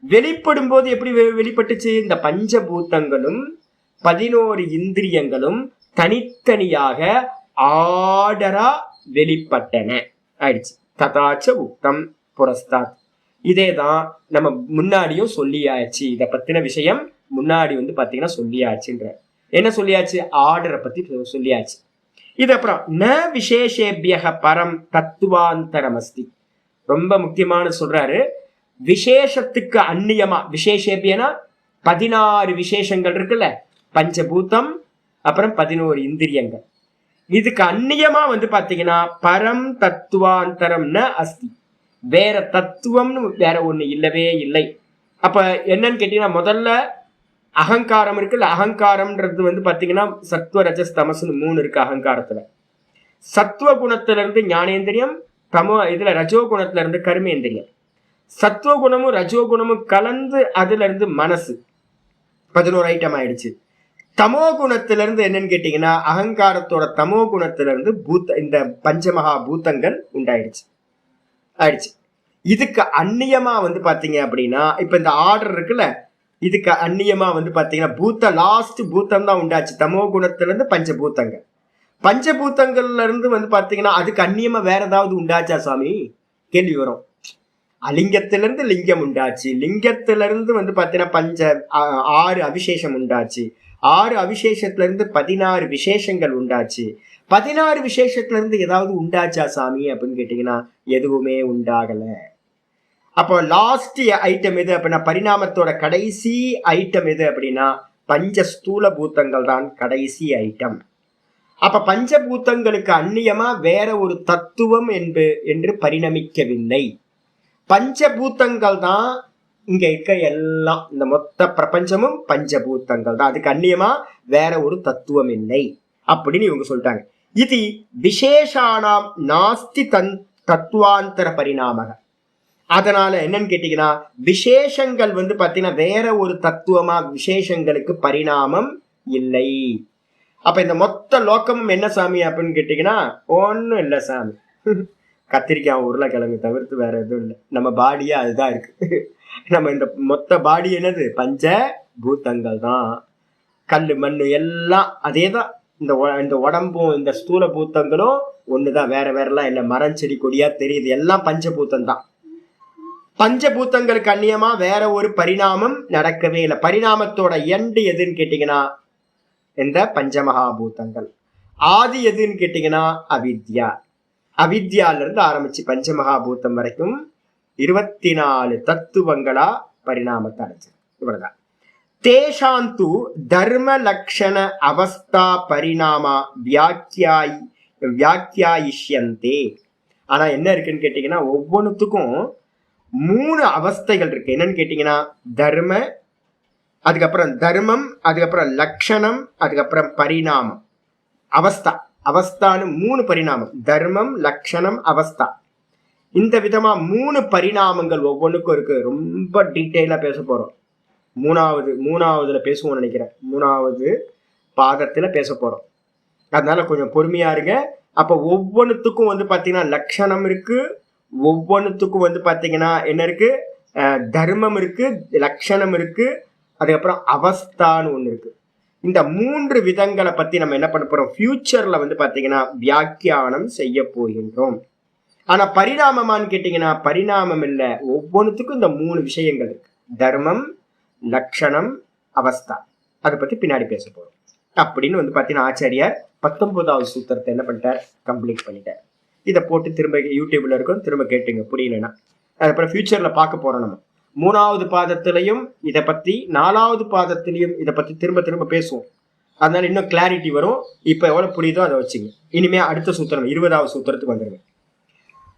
வெளிப்படும் போது எப்படி வெளிப்பட்டுச்சு, இந்த பஞ்சபூத்தங்களும் 11 இந்திரியங்களும் தனித்தனியாக ஆர்டரா வெளிப்பட்டன ஆயிடுச்சு. ததாச்ச உக்தம் புரஸ்தாத். இதேதான் நம்ம முன்னாடியும் சொல்லியாச்சு. இதை பத்தின விஷயம் முன்னாடி வந்து பாத்தீங்கன்னா சொல்லியாச்சுன்ற. என்ன சொல்லியாச்சு, ஆர்டரை பத்தி சொல்லியாச்சு. இது அப்புறம் ந விசேஷேபியக பரம் தத்துவாந்தரம் அஸ்தி, ரொம்ப முக்கியமான சொல்றாரு. விசேஷத்துக்கு அந்நியமா, விசேஷேபியனா 16 விசேஷங்கள் இருக்குல்ல, பஞ்சபூதம் அப்புறம் 11 இந்திரியங்கள். இதுக்கு அந்நியமா வந்து பாத்தீங்கன்னா பரம் தத்துவாந்தரம்னு அஸ்தி, வேற தத்துவம்னு வேற ஒண்ணு இல்லவே இல்லை. அப்ப என்னன்னு கேட்டீங்கன்னா, முதல்ல அகங்காரம் இருக்குல்ல, அகங்காரம்ன்றது வந்து பாத்தீங்கன்னா சத்துவ ரஜஸ் தமசுன்னு 3 இருக்கு அகங்காரத்துல. சத்துவ குணத்துல இருந்து ஞானேந்திரியம், இதுல ரஜோ குணத்துல இருந்து கர்மேந்திரியம். சத்துவ குணமும் ரஜோ குணமும் கலந்து அதுல இருந்து மனசு 11 ஐட்டம் ஆயிடுச்சு. தமோ குணத்துல இருந்து என்னன்னு கேட்டீங்கன்னா, அகங்காரத்தோட தமோ குணத்துல இருந்து இந்த பஞ்சமகா பூத்தங்கள் உண்டாயிடுச்சு ஆயிடுச்சு. இதுக்கு அந்நியமா வந்து பாத்தீங்க அப்படின்னா, இப்ப இந்த ஆர்டர் இருக்குல்ல, இதுக்கு அந்நியமா வந்து பாத்தீங்கன்னா லாஸ்ட் பூத்தம் தான் உண்டாச்சு. தமோ குணத்துல இருந்து பஞ்சபூத்தங்கள். பஞ்சபூதங்கள்ல இருந்து வந்து பாத்தீங்கன்னா அதுக்கு அந்நியமா வேற ஏதாவது உண்டாச்சா சாமி? கேள்வி வரும். அலிங்கத்திலிருந்து லிங்கம் உண்டாச்சு, லிங்கத்திலிருந்து வந்து பாத்தீங்கன்னா 6 அவிசேஷம் உண்டாச்சு, 6 அவிசேஷத்துல இருந்து 16 விசேஷங்கள் உண்டாச்சு. 16 விசேஷத்துல இருந்து ஏதாவது உண்டாச்சா சாமி அப்படின்னு கேட்டீங்கன்னா எதுவுமே உண்டாகல. அப்போ லாஸ்ட் ஐட்டம் எது அப்படின்னா, பரிணாமத்தோட கடைசி ஐட்டம் எது அப்படின்னா பஞ்ச ஸ்தூல பூத்தங்கள் தான் கடைசி ஐட்டம். அப்ப பஞ்சபூத்தங்களுக்கு அந்நியமா வேற ஒரு தத்துவம் என்று பரிணமிக்கவில்லை. பஞ்சபூத்தங்கள் தான் இங்க இருக்க எல்லாம், இந்த மொத்த பிரபஞ்சமும் பஞ்சபூத்தங்கள் தான், அதுக்கு அந்நியமா வேற ஒரு தத்துவம் இல்லை அப்படின்னு இவங்க சொல்லிட்டாங்க. இது விசேஷானாம் நாஸ்தி தத்துவாந்தர பரிணாமக. அதனால என்னன்னு கேட்டீங்கன்னா, விசேஷங்கள் வந்து பாத்தீங்கன்னா வேற ஒரு தத்துவமா விசேஷங்களுக்கு பரிணாமம் இல்லை. அப்ப இந்த மொத்த லோக்கமும் என்ன சாமி அப்படின்னு கேட்டீங்கன்னா ஒன்னும் இல்லை சாமி. கத்திரிக்காய் உருளைக்கிழங்கு தவிர்த்து வேற எதுவும் இல்லை. நம்ம பாடியா அதுதான் இருக்கு. நம்ம இந்த மொத்த பாடி என்னது? பஞ்ச பூத்தங்கள் தான். கல் மண்ணு எல்லாம் அதேதான். இந்த உடம்பும் இந்த ஸ்தூல பூத்தங்களும் ஒண்ணுதான், வேற வேறலாம் இல்லை. மரம் செடி கொடியா தெரியுது, எல்லாம் பஞ்சபூத்தம் தான். பஞ்சபூத்தங்களுக்கு அந்நியமா வேற ஒரு பரிணாமம் நடக்கவே இல்லை. பரிணாமத்தோட எண்டு எதுன்னு கேட்டீங்கன்னா இந்த பஞ்சமகாபூதங்கள். ஆதி எதுன்னு கேட்டீங்கன்னா அவித்யா. அவித்யால இருந்து ஆரம்பிச்சு பஞ்சமகாபூதம் வரைக்கும் 24 தத்துவங்களா பரிணாமத்தை அடைச்சு. இவ்வளவுதான். தேஷாந்து தர்ம லக்ஷண அவஸ்தா பரிணாமா வியாக்கியாயிஷ்யந்தே. ஆனா என்ன இருக்குன்னு கேட்டீங்கன்னா ஒவ்வொன்றுத்துக்கும் 3 அவஸ்தைகள் இருக்கு. என்னன்னு கேட்டீங்கன்னா தர்ம, அதுக்கப்புறம் தர்மம், அதுக்கப்புறம் லக்ஷணம், அதுக்கப்புறம் பரிணாமம். அவஸ்தா, அவஸ்தான்னு 3 பரிணாமம். தர்மம், லக்ஷணம், அவஸ்தா. இந்த விதமா 3 பரிணாமங்கள் ஒவ்வொன்றுக்கும் இருக்கு. ரொம்ப டீட்டெயிலா பேச போறோம். மூணாவதுல பேசுவோம்னு நினைக்கிறேன். 3வது பாதத்துல பேச போறோம். அதனால கொஞ்சம் பொறுமையா இருங்க. அப்ப ஒவ்வொன்றுத்துக்கும் வந்து பாத்தீங்கன்னா லட்சணம் இருக்கு, ஒவ்வொன்றுத்துக்கும் வந்து பாத்தீங்கன்னா என்ன இருக்கு, தர்மம் இருக்கு, லட்சணம் இருக்கு, அதுக்கப்புறம் அவஸ்தான்னு ஒண்ணு இருக்கு. இந்த 3 விதங்களை பத்தி நம்ம என்ன பண்ண போறோம், ஃபியூச்சர்ல வந்து பாத்தீங்கன்னா வியாக்கியானம் செய்ய போகின்றோம். ஆனா பரிணாமமான்னு கேட்டீங்கன்னா பரிணாமம் இல்லை. ஒவ்வொன்றுத்துக்கும் இந்த 3 விஷயங்கள் இருக்கு. தர்மம், லட்சணம், அவஸ்தா. அதை பத்தி பின்னாடி பேச போறோம். அப்படின்னு வந்து பாத்தீங்கன்னா ஆச்சாரியார் 19வது சூத்திரத்தை என்ன பண்ணிட்டார், கம்ப்ளீட் பண்ணிட்டார். இதை போட்டு திரும்ப யூடியூப்ல இருக்கும், திரும்ப கேட்டுங்க புரியலன்னா. அதுக்கப்புறம் ஃபியூச்சர்ல பார்க்க போறோம். நம்ம 3வது பாதத்திலையும் இதை பத்தி, 4வது பாதத்திலையும் இதை பத்தி திரும்ப திரும்ப பேசுவோம். அதனால இன்னும் கிளாரிட்டி வரும். இப்ப எவ்வளவு புரியுதோ அதை வச்சுங்க. இனிமே அடுத்த சூத்திரம் 20வது சூத்திரத்துக்கு வந்துருங்க.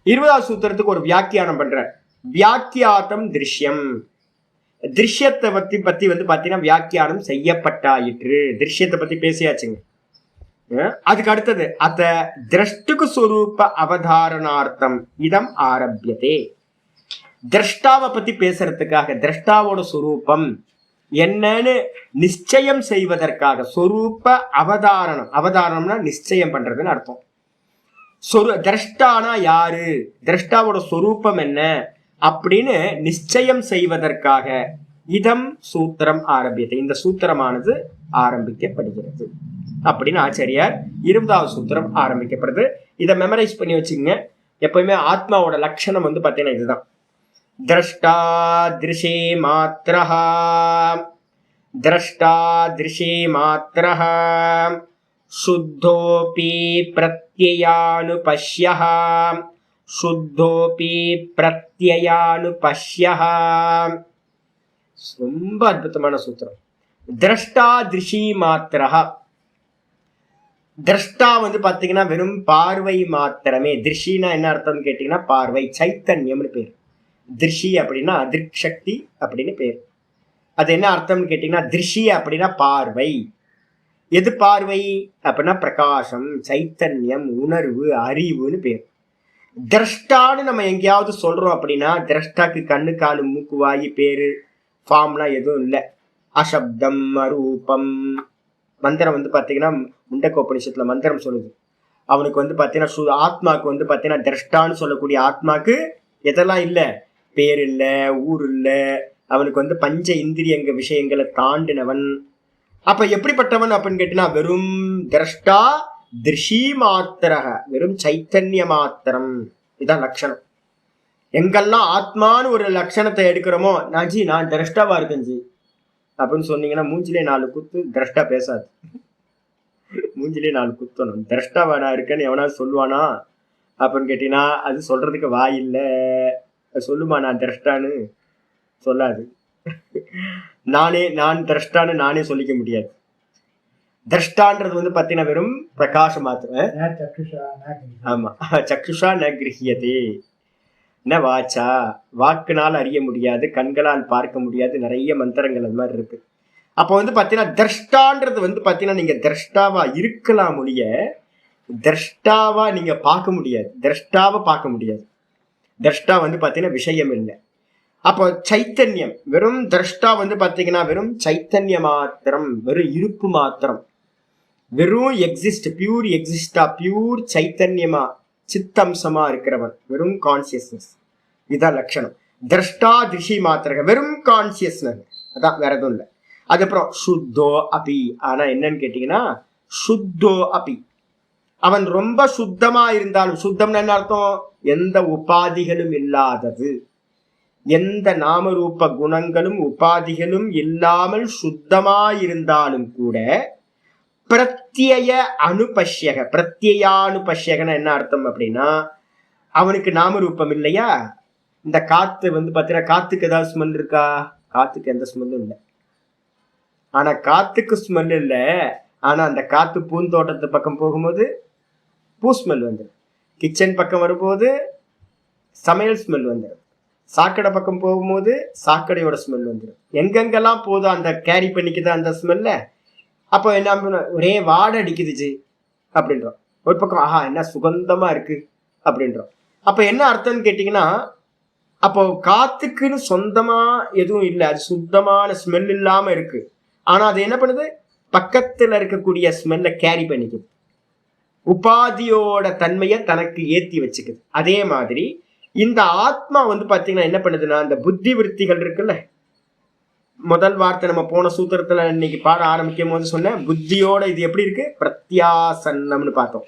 20வது சூத்திரத்துக்கு ஒரு வியாக்கியானம் பண்ற. வியாக்கியாத்தம் திருஷ்யம். திருஷ்யத்தை பத்தி வந்து பாத்தீங்கன்னா வியாக்கியானம் செய்யப்பட்டாயிற்று. திருஷ்யத்தை பத்தி பேசியாச்சுங்க. அதுக்கு அடுத்தது அத்த திரஷ்டுக்கு ஸ்வரூப அவதாரணார்த்தம் இதம் ஆரம்பியதே. திரஷ்டாவை பத்தி பேசுறதுக்காக, திரஷ்டாவோட சொரூபம் என்னன்னு நிச்சயம் செய்வதற்காக, சொரூப அவதாரணம். அவதாரணம்னா நிச்சயம் பண்றதுன்னு அர்த்தம். திரஷ்டானா யாரு, திரஷ்டாவோட சொரூபம் என்ன அப்படின்னு நிச்சயம் செய்வதற்காக இதம் சூத்திரம் ஆரம்பியது, இந்த சூத்திரமானது ஆரம்பிக்கப்படுகிறது அப்படின்னு ஆச்சாரியார் 20வது சூத்திரம் ஆரம்பிக்கப்படுது. இதை மெமரைஸ் பண்ணி வச்சுங்க. எப்பவுமே ஆத்மாவோட லட்சணம் வந்து பாத்தீங்கன்னா இதுதான். திரஷ்டா திருஷே மாத்ரஹா, திரஷ்டா திருஷே மாத்ரஹா, சுத்தோபி பிரத்யயானுபஷ்யஹ, சுத்தோபி பிரத்யயானுபஷ்யஹ. ரொம்ப அற்புதமான சூத்திரம். திரஷ்டா திருஷி மாத்திரஹா. திரஷ்டா வந்து பாத்தீங்கன்னா வெறும் பார்வை மாத்திரமே. திருஷினா என்ன அர்த்தம்னு கேட்டீங்கன்னா பார்வை, சைத்தன்யம்னு பேர். திருஷி அப்படின்னா அதிர்ஷக்தி அப்படின்னு பேர். அது என்ன அர்த்தம்னு கேட்டீங்கன்னா திருஷி அப்படின்னா பார்வை. எது பார்வை அப்படின்னா பிரகாசம், சைத்தன்யம், உணர்வு, அறிவுன்னு பேர். திரஷ்டான்னு நம்ம எங்கேயாவது சொல்றோம் அப்படின்னா திரஷ்டாக்கு கண்ணு காலு மூக்கு வாயு பேரு ஃபார்ம்லாம் எதுவும் இல்லை. அசப்தம், அரூபம். மந்திரம் வந்து பாத்தீங்கன்னா முண்டக்கோபனிஷத்துல மந்திரம் சொல்லுது. அவனுக்கு வந்து பாத்தீங்கன்னா ஆத்மாக்கு வந்து பாத்தீங்கன்னா திரஷ்டான்னு சொல்லக்கூடிய ஆத்மாக்கு எதெல்லாம் இல்லை, பேர் இல்லை, ஊர் இல்லை. அவனுக்கு வந்து பஞ்ச இந்திரியங்க விஷயங்களை தாண்டினவன். அப்ப எப்படிப்பட்டவன் அப்படின்னு கேட்டீங்கன்னா வெறும் திரஷ்டா திருஷி மாத்திரக, வெறும் சைத்தன்ய மாத்திரம். இதான் லட்சணம். எங்கெல்லாம் ஆத்மான்னு ஒரு லட்சணத்தை எடுக்கிறோமோ, நான் திரஷ்டாவா இருக்கேன் ஜி அப்படின்னு சொன்னீங்கன்னா மூஞ்சிலே 4 குத்து. திரஷ்டா பேசாது, மூஞ்சிலே 4 குத்தணும். திரஷ்டாவா நான் இருக்கேன்னு எவனாவது சொல்லுவானா அப்படின்னு கேட்டீங்கன்னா அது சொல்றதுக்கு வாய் இல்ல. சொல்லுமா நான் திரஷ்டான்னு? சொல்லாது. நான் திரஷ்டான்னு நானே சொல்லிக்க முடியாது. திரஷ்டான்றது பாத்தீங்கன்னா வெறும் பிரகாச மாத்திரம். ஆமா, சக்ஷுஷா ந கிரஹியதே ந வாச்சா, வாக்குனால் அறிய முடியாது, கண்களால் பார்க்க முடியாது, நிறைய மந்திரங்கள் அது மாதிரி இருக்கு. அப்போ பாத்தீங்கன்னா திரஷ்டான்றது பாத்தீங்கன்னா நீங்க திரஷ்டாவா இருக்கலாம் ஒழிய திரஷ்டாவா நீங்க பார்க்க முடியாது. திரஷ்டாவை பார்க்க முடியாது. திரஷ்டா பாத்தீங்கன்னா விஷயம் இல்லை. அப்போ சைத்தன்யம் வெறும் திரஷ்டா பாத்தீங்கன்னா வெறும் சைத்தன்ய மாத்திரம், வெறும் இருப்பு மாத்திரம், வெறும் எக்ஸிஸ்ட், பியூர் எக்ஸிஸ்டா, பியூர் சைத்தன்யமா சித்தம்சமா இருக்கிறவன், வெறும் கான்சியஸ்னஸ். இதுதான் லட்சணம். திரஷ்டா திருஷி மாத்திரக, வெறும் கான்சியஸ்னஸ், அதான், வேற எதுவும் இல்லை. அதுக்கப்புறம் சுத்தோ அபி. ஆனா என்னன்னு கேட்டீங்கன்னா சுத்தோ அபி, அவன் ரொம்ப சுத்தமா இருந்தாலும், சுத்தம்னு என்ன அர்த்தம்? எந்த உபாதிகளும் இல்லாதது, எந்த நாமரூப குணங்களும் உபாதிகளும் இல்லாமல் சுத்தமாயிருந்தாலும் கூட பிரத்யய அனுபஷ்யக. பிரத்யானுபஷ்யகன என்ன அர்த்தம் அப்படின்னா அவனுக்கு நாமரூபம் இல்லையா. இந்த காத்து பாத்தீங்கன்னா காத்துக்கு ஏதாவது ஸ்மெல் இருக்கா? காத்துக்கு எந்த ஸ்மெல்லும் இல்லை. ஆனா காத்துக்கு ஸ்மெல் இல்லை. ஆனா அந்த காத்து பூந்தோட்டத்து பக்கம் போகும்போது பூ ஸ்மெல் வந்துடும். கிச்சன் பக்கம் வரும்போது சமையல் ஸ்மெல் வந்துடும். சாக்கடை பக்கம் போகும்போது சாக்கடையோட ஸ்மெல் வந்துடும். எங்கெங்கெல்லாம் போதும் அந்த கேரி பண்ணிக்குது அந்த ஸ்மெல்ல. அப்போ என்ன, ஒரே வாடை அடிக்குதுச்சு அப்படின்றோம். ஒரு பக்கம் ஆஹா என்ன சுகந்தமா இருக்கு அப்படின்றோம். அப்ப என்ன அர்த்தம்னு கேட்டீங்கன்னா அப்போ காத்துக்குன்னு சொந்தமா எதுவும் இல்லை, அது சுத்தமான ஸ்மெல் இல்லாம இருக்கு. ஆனா அது என்ன பண்ணுது, பக்கத்துல இருக்கக்கூடிய ஸ்மெல்ல கேரி பண்ணிக்குது, உபாதியோட தன்மையை தனக்கு ஏத்தி வச்சுக்குது. அதே மாதிரி இந்த ஆத்மா பாத்தீங்கன்னா என்ன பண்ணுதுன்னா, இந்த புத்தி விருத்திகள் இருக்குல்ல, முதல் வார்த்தை நம்ம போன சூத்திரத்துல இன்னைக்கு பாட ஆரம்பிக்கும் போது சொன்ன புத்தியோட இது எப்படி இருக்கு, பிரத்யாசன்னம்னு பார்த்தோம்.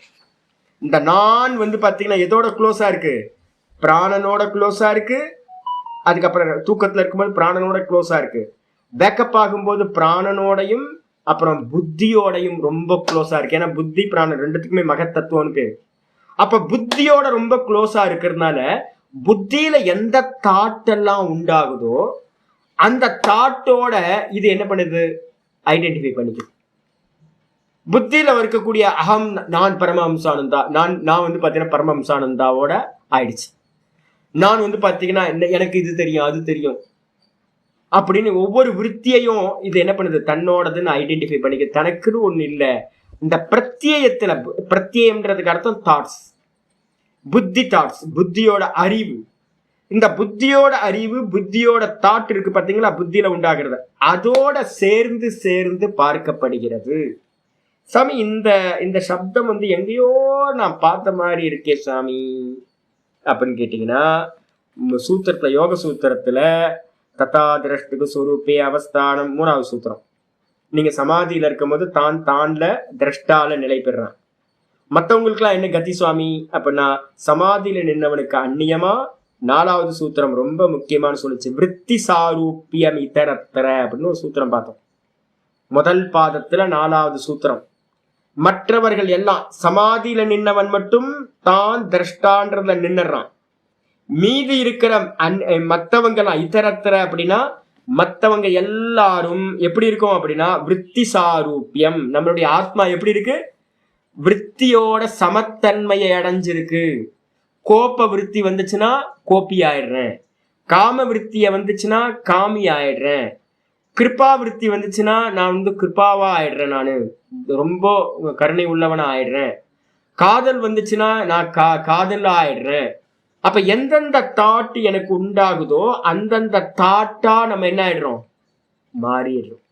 இந்த நான் பாத்தீங்கன்னா எதோட க்ளோஸா இருக்கு, பிராணனோட க்ளோஸா இருக்கு. அதுக்கப்புறம் தூக்கத்துல இருக்கும்போது பிராணனோட க்ளோஸா இருக்கு. பேக்கப் ஆகும்போது பிராணனோடையும் அப்புறம் புத்தியோடையும் ரொம்ப க்ளோஸா இருக்கு. ஏன்னா புத்தி பிராணன் ரெண்டுத்துக்குமே மகத்தத்துவம்னு பேரு. அப்ப புத்தியோட ரொம்ப க்ளோஸா இருக்கிறதுனால புத்தியில எந்த தாட் எல்லாம் உண்டாகுதோ அந்த தாட்டோட இது என்ன பண்ணுது, ஐடென்டிஃபை பண்ணிக்குது. புத்தியில இருக்கக்கூடிய அகம் நான் பரமஹம்சானந்தா, நான் பாத்தீங்கன்னா பரமஹம்சானந்தாவோட ஆயிடுச்சு. நான் பாத்தீங்கன்னா எனக்கு இது தெரியும் அது தெரியும் அப்படின்னு ஒவ்வொரு விருத்தியையும் இது என்ன பண்ணுது, தன்னோடதுன்னு ஐடென்டிஃபை பண்ணிக்க. தனக்குன்னு ஒண்ணு இல்லை. இந்த பிரத்யேயத்துல, பிரத்யேயம்ன்றதுக்கு அர்த்தம் தாட்ஸ், புத்தி தாட்ஸ், புத்தியோட அறிவு. இந்த புத்தியோட அறிவு, புத்தியோட தாட் இருக்கு பாத்தீங்களா, புத்தியில உண்டாகிறது, அதோட சேர்ந்து சேர்ந்து பார்க்கப்படுகிறது. சாமி இந்த சப்தம் எங்கேயோ நான் பார்த்த மாதிரி இருக்கே சாமி அப்படின்னு கேட்டீங்கன்னா, சூத்திரத்துல, யோக சூத்திரத்துல ததா திரஷ்டுக்கு சொரூபே அவஸ்தானம் 3வது சூத்திரம். நீங்க சமாதியில இருக்கும் போது தான்ல திரஷ்டால நிலை பெறான். மற்றவங்களுக்குலாம் என்ன கதி சுவாமி அப்படின்னா, சமாதியில நின்னவனுக்கு அந்நியமா 4வது சூத்திரம் ரொம்ப முக்கியமான சொல்லிச்சு, விருத்தி சாரூபியம் இதரத்தர அப்படின்னு ஒரு சூத்திரம் பார்த்தோம். முதல் பாதத்துல 4வது சூத்திரம். மற்றவர்கள் எல்லாம், சமாதியில நின்னவன் மட்டும் தான் திரஷ்டான்றதுல நின்னுறான். மீதி இருக்கிற மற்றவங்க எல்லாம் இதரத்தர அப்படின்னா மற்றவங்க எல்லாரும் எப்படி இருக்கும் அப்படின்னா விருத்தி சாரூபியம். நம்மளுடைய ஆத்மா எப்படி இருக்கு, விருத்தியோட சமத்தன்மையை அடைஞ்சிருக்கு. கோப விருத்தி வந்துச்சுன்னா கோபி ஆயிடுறேன், காம விருத்திய வந்துச்சுன்னா காமி ஆயிடுறேன், கிருபா விருத்தி வந்துச்சுன்னா நான் கிருபாவா ஆயிடுறேன், நான் ரொம்ப கருணை உள்ளவனா ஆயிடுறேன், காதல் வந்துச்சுன்னா நான் காதல் ஆயிடுறேன். அப்ப எந்தெந்த தாட் எனக்கு உண்டாகுதோ அந்தந்த தாட்டா நம்ம என்ன ஆயிடுறோம், மாறிடுறோம்.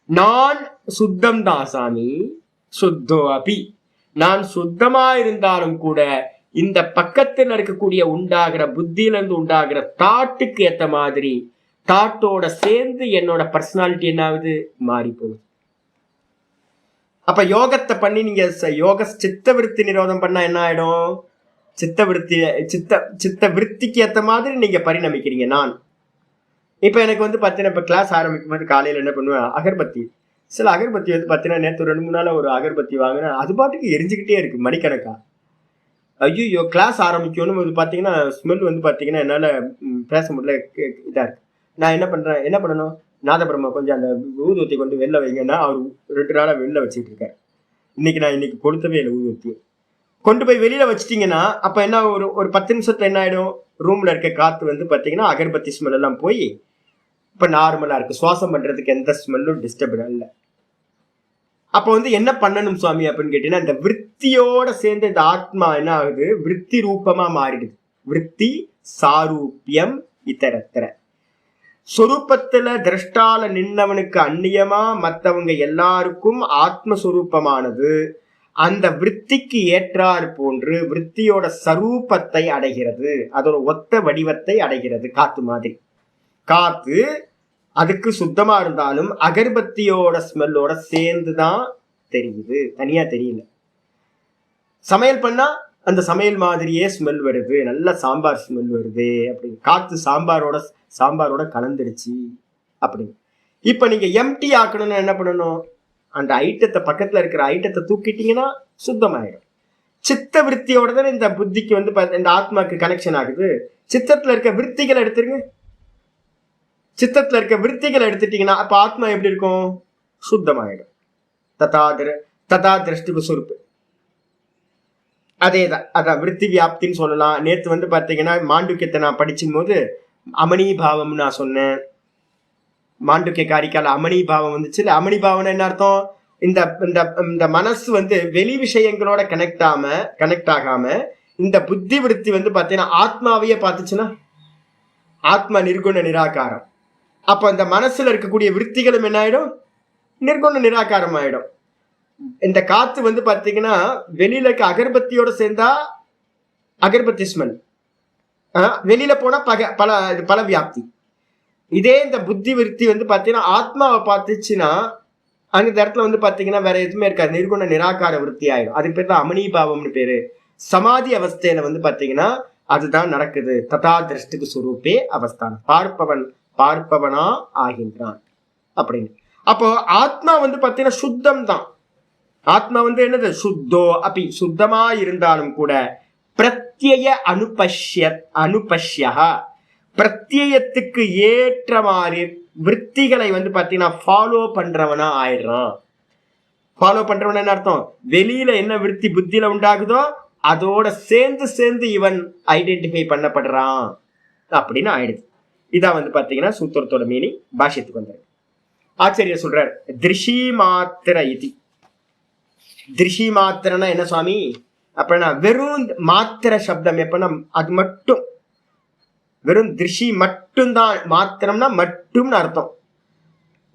நான் சுத்தம் தான் சாமி, சுத்தோ அபி, நான் சுத்தமா இருந்தாலும் கூட இந்த பக்கத்தில் இருக்கக்கூடிய உண்டாகிற புத்தியில இருந்து உண்டாகிற தாட்டுக்கு ஏத்த மாதிரி தாட்டோட சேர்ந்து என்னோட பர்சனாலிட்டி என்ன ஆகுது, மாறி போகுது. அப்ப யோகத்தை பண்ணி நீங்க யோக சித்த விருத்தி நிரோதம் பண்ணா என்ன ஆயிடும்? சித்த விருத்தி சித்த விருத்திக்கு ஏத்த மாதிரி நீங்க பரிணமிக்கிறீங்க. நான் இப்ப எனக்கு வந்து பாத்தீங்கன்னா, இப்ப கிளாஸ் ஆரம்பிக்கும் போது காலையில என்ன பண்ணுவேன், அகர்பத்தி, சில அகர்பத்தி வந்து பாத்தீங்கன்னா நேற்று 2-3 நாள் ஒரு அகர்பத்தி வாங்கினேன், அது பாட்டுக்கு எரிஞ்சுக்கிட்டே இருக்கு மணிக்கணக்கா. ஐயோ, கிளாஸ் ஆரம்பிக்கணும் போது பாத்தீங்கன்னா ஸ்மெல் வந்து பாத்தீங்கன்னா என்னால பேச முடியல, இதா இருக்கு. நான் என்ன பண்ணணும், நாதபிரம்மா கொஞ்சம் அந்த ஊதுவத்தி கொண்டு வெளில வைங்கன்னா அவர் 2 நாளா வெளில வச்சுட்டு இருக்காரு. இன்னைக்கு கொடுத்தவே இல்லை ஊதுவத்தி. கொண்டு போய் வெளியில வச்சிட்டீங்கன்னா அப்ப என்ன, ஒரு 10 நிமிஷத்துல என்ன ஆயிடும், ரூம்ல இருக்க காத்து வந்து பாத்தீங்கன்னா அகர்பத்தி ஸ்மெல் எல்லாம் போய் இப்ப நார்மலா இருக்கு. சுவாசம் பண்றதுக்கு எந்த ஸ்மெல்லும் டிஸ்டர்ப் இல்லை. அப்ப வந்து என்ன பண்ணணும் சுவாமி அப்படின்னு கேட்டீங்கன்னா, இந்த விற்த்தியோட சேர்ந்து இந்த ஆத்மா என்ன ஆகுது, விற்பி ரூபமா மாறிடுது. விற்பி சாரூபியம் இதரத்திர. சொரூபத்துல திரஷ்டால நின்னவனுக்கு அந்நியமா மற்றவங்க எல்லாருக்கும் ஆத்மஸ்வரூபமானது அந்த விற்த்திக்கு ஏற்றாறு போன்று விற்த்தியோட சரூபத்தை அடைகிறது, அதோட ஒத்த வடிவத்தை அடைகிறது. காத்து மாதிரி. காத்து அதுக்கு சுத்தமா இருந்தாலும் அகர்பத்தியோட ஸ்மெல்லோட சேர்ந்துதான் தெரியுது, தனியா தெரியல. சமையல் பண்ணா அந்த சமையல் மாதிரியே ஸ்மெல் வருது, நல்ல சாம்பார் ஸ்மெல் வருது அப்படின்னு. காத்து சாம்பாரோட கலந்துடுச்சு அப்படின்னு. இப்ப நீங்க எம்டி ஆக்கணும்னு என்ன பண்ணணும், அந்த ஐட்டத்தை பக்கத்துல இருக்கிற ஐட்டத்தை தூக்கிட்டீங்கன்னா சுத்தமாயிடும். சித்த விற்த்தியோட தான் இந்த புத்திக்கு வந்து இந்த ஆத்மாக்கு கனெக்ஷன் ஆகுது. சித்தத்துல இருக்க விற்த்திகளை எடுத்துருங்க. சித்தத்துல இருக்க விற்த்திகளை எடுத்துட்டீங்கன்னா அப்ப ஆத்மா எப்படி இருக்கும், சுத்தமாயிடும். ததா திருஷ்டி சுருப்பு அதேதான். அதான் விற்பி வியாப்தின்னு சொல்லலாம். நேற்று வந்து பாத்தீங்கன்னா மாண்டுக்கியத்தை நான் படிச்சும் போது அமணி பாவம் நான் சொன்னேன். மாண்டுக்கிய காரிக்கால அமணி பாவம் வந்துச்சு. அமணி பாவம் என்ன அர்த்தம், இந்த மனசு வந்து வெளி விஷயங்களோட கனெக்ட் ஆகாம இந்த புத்தி விருத்தி வந்து பாத்தீங்கன்னா ஆத்மாவையே பார்த்துச்சுன்னா ஆத்மா நிர்குண நிராகாரம். அப்ப இந்த மனசுல இருக்கக்கூடிய விற்த்திகளும் என்ன ஆயிடும், நிர்குண நிராகாரம் ஆயிடும். இந்த காத்து வந்து பாத்தீங்கன்னா வெளியில இருக்க அகர்பத்தியோட சேர்ந்தா அகர்பத்தி ஸ்மெல், வெளியில போனா பல வியாப்தி. இதே இந்த புத்தி விருத்தி வந்து பாத்தீங்கன்னா ஆத்மாவை பார்த்துச்சுன்னா அந்த இடத்துல வந்து பாத்தீங்கன்னா வேற எதுவுமே இருக்காது, நிர்குண நிராகார விருத்தி ஆயிடும். அதுக்கு பேர் தான் அமணிபாவம்னு பேரு. சமாதி அவஸ்தையில வந்து பாத்தீங்கன்னா அதுதான் நடக்குது. ததா திருஷ்டிக்கு சுரூப்பே அவஸ்தானம். பார்ப்பவனா ஆகின்றான் அப்படின்னு. அப்போ ஆத்மா வந்து பாத்தீங்கன்னா சுத்தம் தான். ஆத்மா வந்து என்னது, சுத்தோ அப்படி சுத்தமா இருந்தாலும் கூட பிரத்யய அனுபஷ்யா பிரத்யத்துக்கு ஏற்ற மாதிரி விற்த்திகளை வந்து பாத்தீங்கன்னா ஃபாலோ பண்றவனா ஆயிடுறான். ஃபாலோ பண்றவன் என்ன அர்த்தம், வெளியில என்ன விற்பி புத்தியில உண்டாகுதோ அதோட சேர்ந்து இவன் ஐடென்டிஃபை பண்ணப்படுறான் அப்படின்னு ஆயிடுது. இதான் வந்து பாத்தீங்கன்னா சூத்திரத்தோட மீனிங். பாஷ்யத்துக்கு வந்தாரு ஆச்சரியர் சொல்றார், திருஷி மாத்திர இது. திருஷி மாத்திரனா என்ன சுவாமி அப்படின்னா, வெறும் மாத்திர சப்தம் எப்பன்னா அது மட்டும், வெறும் திருஷி மட்டும்தான். மாத்திரம்னா மட்டும்னு அர்த்தம்.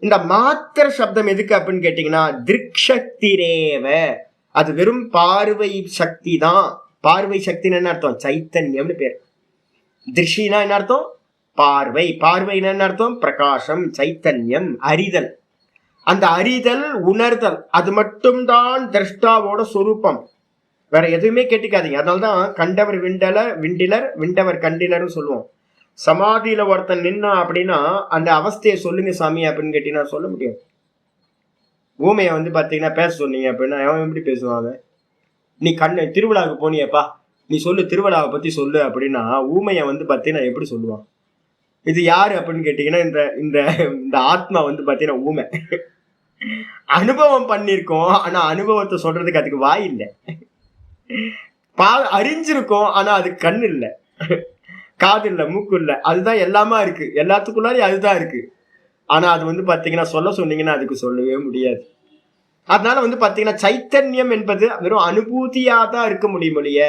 இந்த மாத்திர சப்தம் எதுக்கு அப்படின்னு கேட்டீங்கன்னா, திருக்ஷக்திரேவ, அது வெறும் பார்வை சக்தி தான். பார்வை சக்தின்னு என்ன அர்த்தம், சைத்தன்யம்னு பேர். திருஷினா என்ன அர்த்தம், பார்வை. பார்வைன்னு என்ன அர்த்தம், பிரகாசம், சைத்தன்யம், அறிதல். அந்த அறிதல் உணர்தல் அது மட்டும்தான் திரஷ்டாவோட சொரூபம். வேற எதுவுமே கேட்டுக்காதீங்க. அதனால்தான் கண்டவர் விண்டிலர் விண்டவர் கண்டிலர்னு சொல்லுவோம். சமாதியில ஒருத்தன் நின்னா அப்படின்னா அந்த அவஸ்தையை சொல்லுங்க சாமி அப்படின்னு கேட்டீங்கன்னா சொல்ல முடியாது. ஊமையை வந்து பாத்தீங்கன்னா பேச சொன்னீங்க அப்படின்னா அவன் எப்படி பேசுவாங்க, நீ திருவிழாவுக்கு போனியப்பா நீ சொல்லு, திருவிழாவை பத்தி சொல்லு அப்படின்னா ஊமையை வந்து பாத்தீங்கன்னா எப்படி சொல்லுவான். இது யாரு அப்படின்னு கேட்டீங்கன்னா இந்த இந்த ஆத்மா வந்து பாத்தீங்கன்னா ஊமை. அனுபவம் பண்ணிருக்கோம் ஆனா அனுபவத்தை சொல்றதுக்கு அதுக்கு வாய் இல்லை. அறிஞ்சிருக்கோம் ஆனா அதுக்கு கண் இல்லை, காது இல்லை, மூக்கு இல்லை. அதுதான் எல்லாமா இருக்கு, எல்லாத்துக்குள்ளாரையும் அதுதான் இருக்கு. ஆனா அது வந்து பாத்தீங்கன்னா சொல்ல சொன்னீங்கன்னா அதுக்கு சொல்லவே முடியாது. அதனால வந்து பாத்தீங்கன்னா சைத்தன்யம் என்பது வெறும் அனுபூதியா தான் இருக்க முடியும் இல்லைய.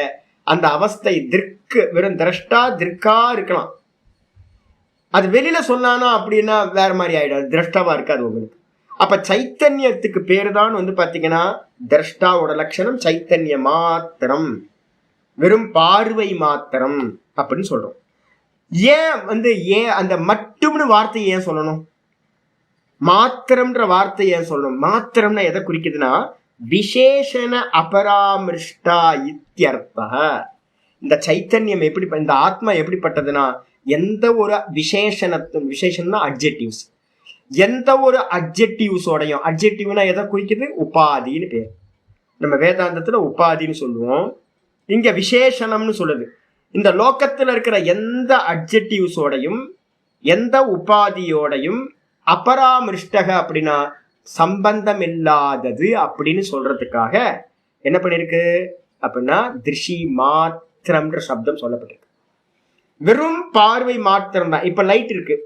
அந்த அவஸ்தை திருக்கு, வெறும் திரஷ்டா திருக்கா இருக்கலாம். அது வெளியில சொன்னானா அப்படின்னா வேற மாதிரி ஆயிடும், திரஷ்டாவா இருக்காது உங்களுக்கு. அப்ப சைத்தன்யத்துக்கு பேரு தான் வந்து பாத்தீங்கன்னா திரஷ்டாவோட லட்சணம் சைத்தன்ய மாத்திரம், வெறும் பார்வை மாத்திரம் அப்படின்னு சொல்றோம். ஏன் அந்த மட்டும்னு வார்த்தையை ஏன் சொல்லணும், மாத்திரம்ன்ற வார்த்தையை ஏன் சொல்லணும்? மாத்திரம்னா எதை குறிக்குதுன்னா விசேஷண அபராமிருஷ்டா இத்தியர்த்தா. இந்த சைத்தன்யம் எப்படி, இந்த ஆத்மா எப்படிப்பட்டதுன்னா எந்த ஒரு விசேஷம்னா அட்ஜெக்டிவ்ஸ், எந்த ஒரு அட்ஜெக்டிவ்ஸோடையும், அட்ஜெக்டிவ்னா எதை குறிக்குது, உபாதின்னு பேர். நம்ம வேதாந்தத்துல உபாதின்னு சொல்லுவோம், இங்க விசேஷணம்னு சொல்லுது. இந்த லோக்கத்துல இருக்கிற எந்த அட்ஜெக்டிவ்ஸோடையும் எந்த உபாதியோடையும் அபராமிருஷ்டக அப்படின்னா சம்பந்தம் இல்லாதது அப்படின்னு சொல்றதுக்காக என்ன பண்ணிருக்கு அப்படின்னா திருஷி மாத்திரம்ன்ற சப்தம் சொல்லப்பட்டிருக்கு. வெறும் பார்வை மாத்திரம் தான். இப்ப லைட் இருக்கு,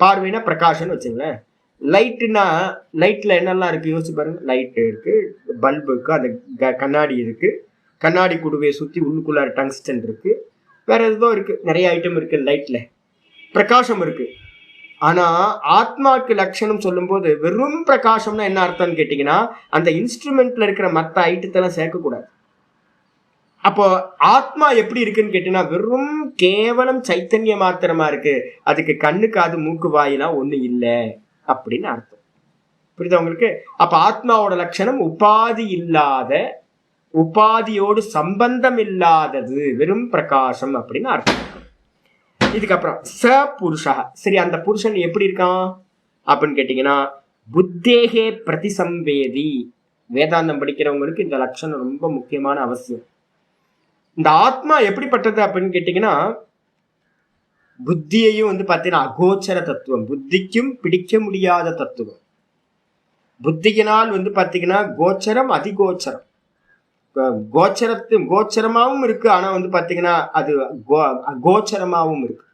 பார்வைனா பிரகாஷம்னு வச்சுங்களேன். லைட்டுனா லைட்ல என்னெல்லாம் இருக்கு யோசிச்சு பாருங்க. லைட் இருக்கு, பல்பு இருக்கு, அந்த கண்ணாடி இருக்கு, கண்ணாடி குடுவையை சுத்தி உள்ளுக்குள்ளார டங்ஸ்டன் இருக்கு, வேற ஏதோ இருக்கு, நிறைய ஐட்டம் இருக்கு. லைட்ல பிரகாசம் இருக்கு. ஆனா ஆத்மாக்கு லட்சணம் சொல்லும் போது வெறும் பிரகாசம்னா என்ன அர்த்தம்னு கேட்டீங்கன்னா அந்த இன்ஸ்ட்ருமெண்ட்ல இருக்கிற மற்ற ஐட்டத்தெல்லாம் சேர்க்கக்கூடாது. அப்போ ஆத்மா எப்படி இருக்குன்னு கேட்டீங்கன்னா வெறும் கேவலம் சைத்தன்ய மாத்திரமா இருக்கு, அதுக்கு கண்ணு காது மூக்கு வாயிலாம் ஒண்ணு இல்லை அப்படின்னு அர்த்தம். புரியுதா உங்களுக்கு? அப்ப ஆத்மாவோட லட்சணம் உபாதி இல்லாத, உபாதியோடு சம்பந்தம் இல்லாதது, வெறும் பிரகாசம் அப்படின்னு அர்த்தம். இதுக்கப்புறம் ச புருஷா. சரி, அந்த புருஷன் எப்படி இருக்கான் அப்படின்னு கேட்டீங்கன்னா புத்தேகே பிரதிசம்பேதி. வேதாந்தம் படிக்கிறவங்களுக்கு இந்த லட்சணம் ரொம்ப முக்கியமான அவசியம். இந்த ஆத்மா எப்படிப்பட்டது அப்படின்னு கேட்டீங்கன்னா புத்தியையும் பாத்தீங்கன்னா அகோச்சர தத்துவம், புத்திக்கும் பிடிக்க முடியாத தத்துவம். புத்தியினால் பாத்தீங்கன்னா கோச்சரம் அதிகோச்சரம். கோச்சரமாவும் இருக்கு, ஆனா பாத்தீங்கன்னா அது கோச்சரமாவும் இருக்கு.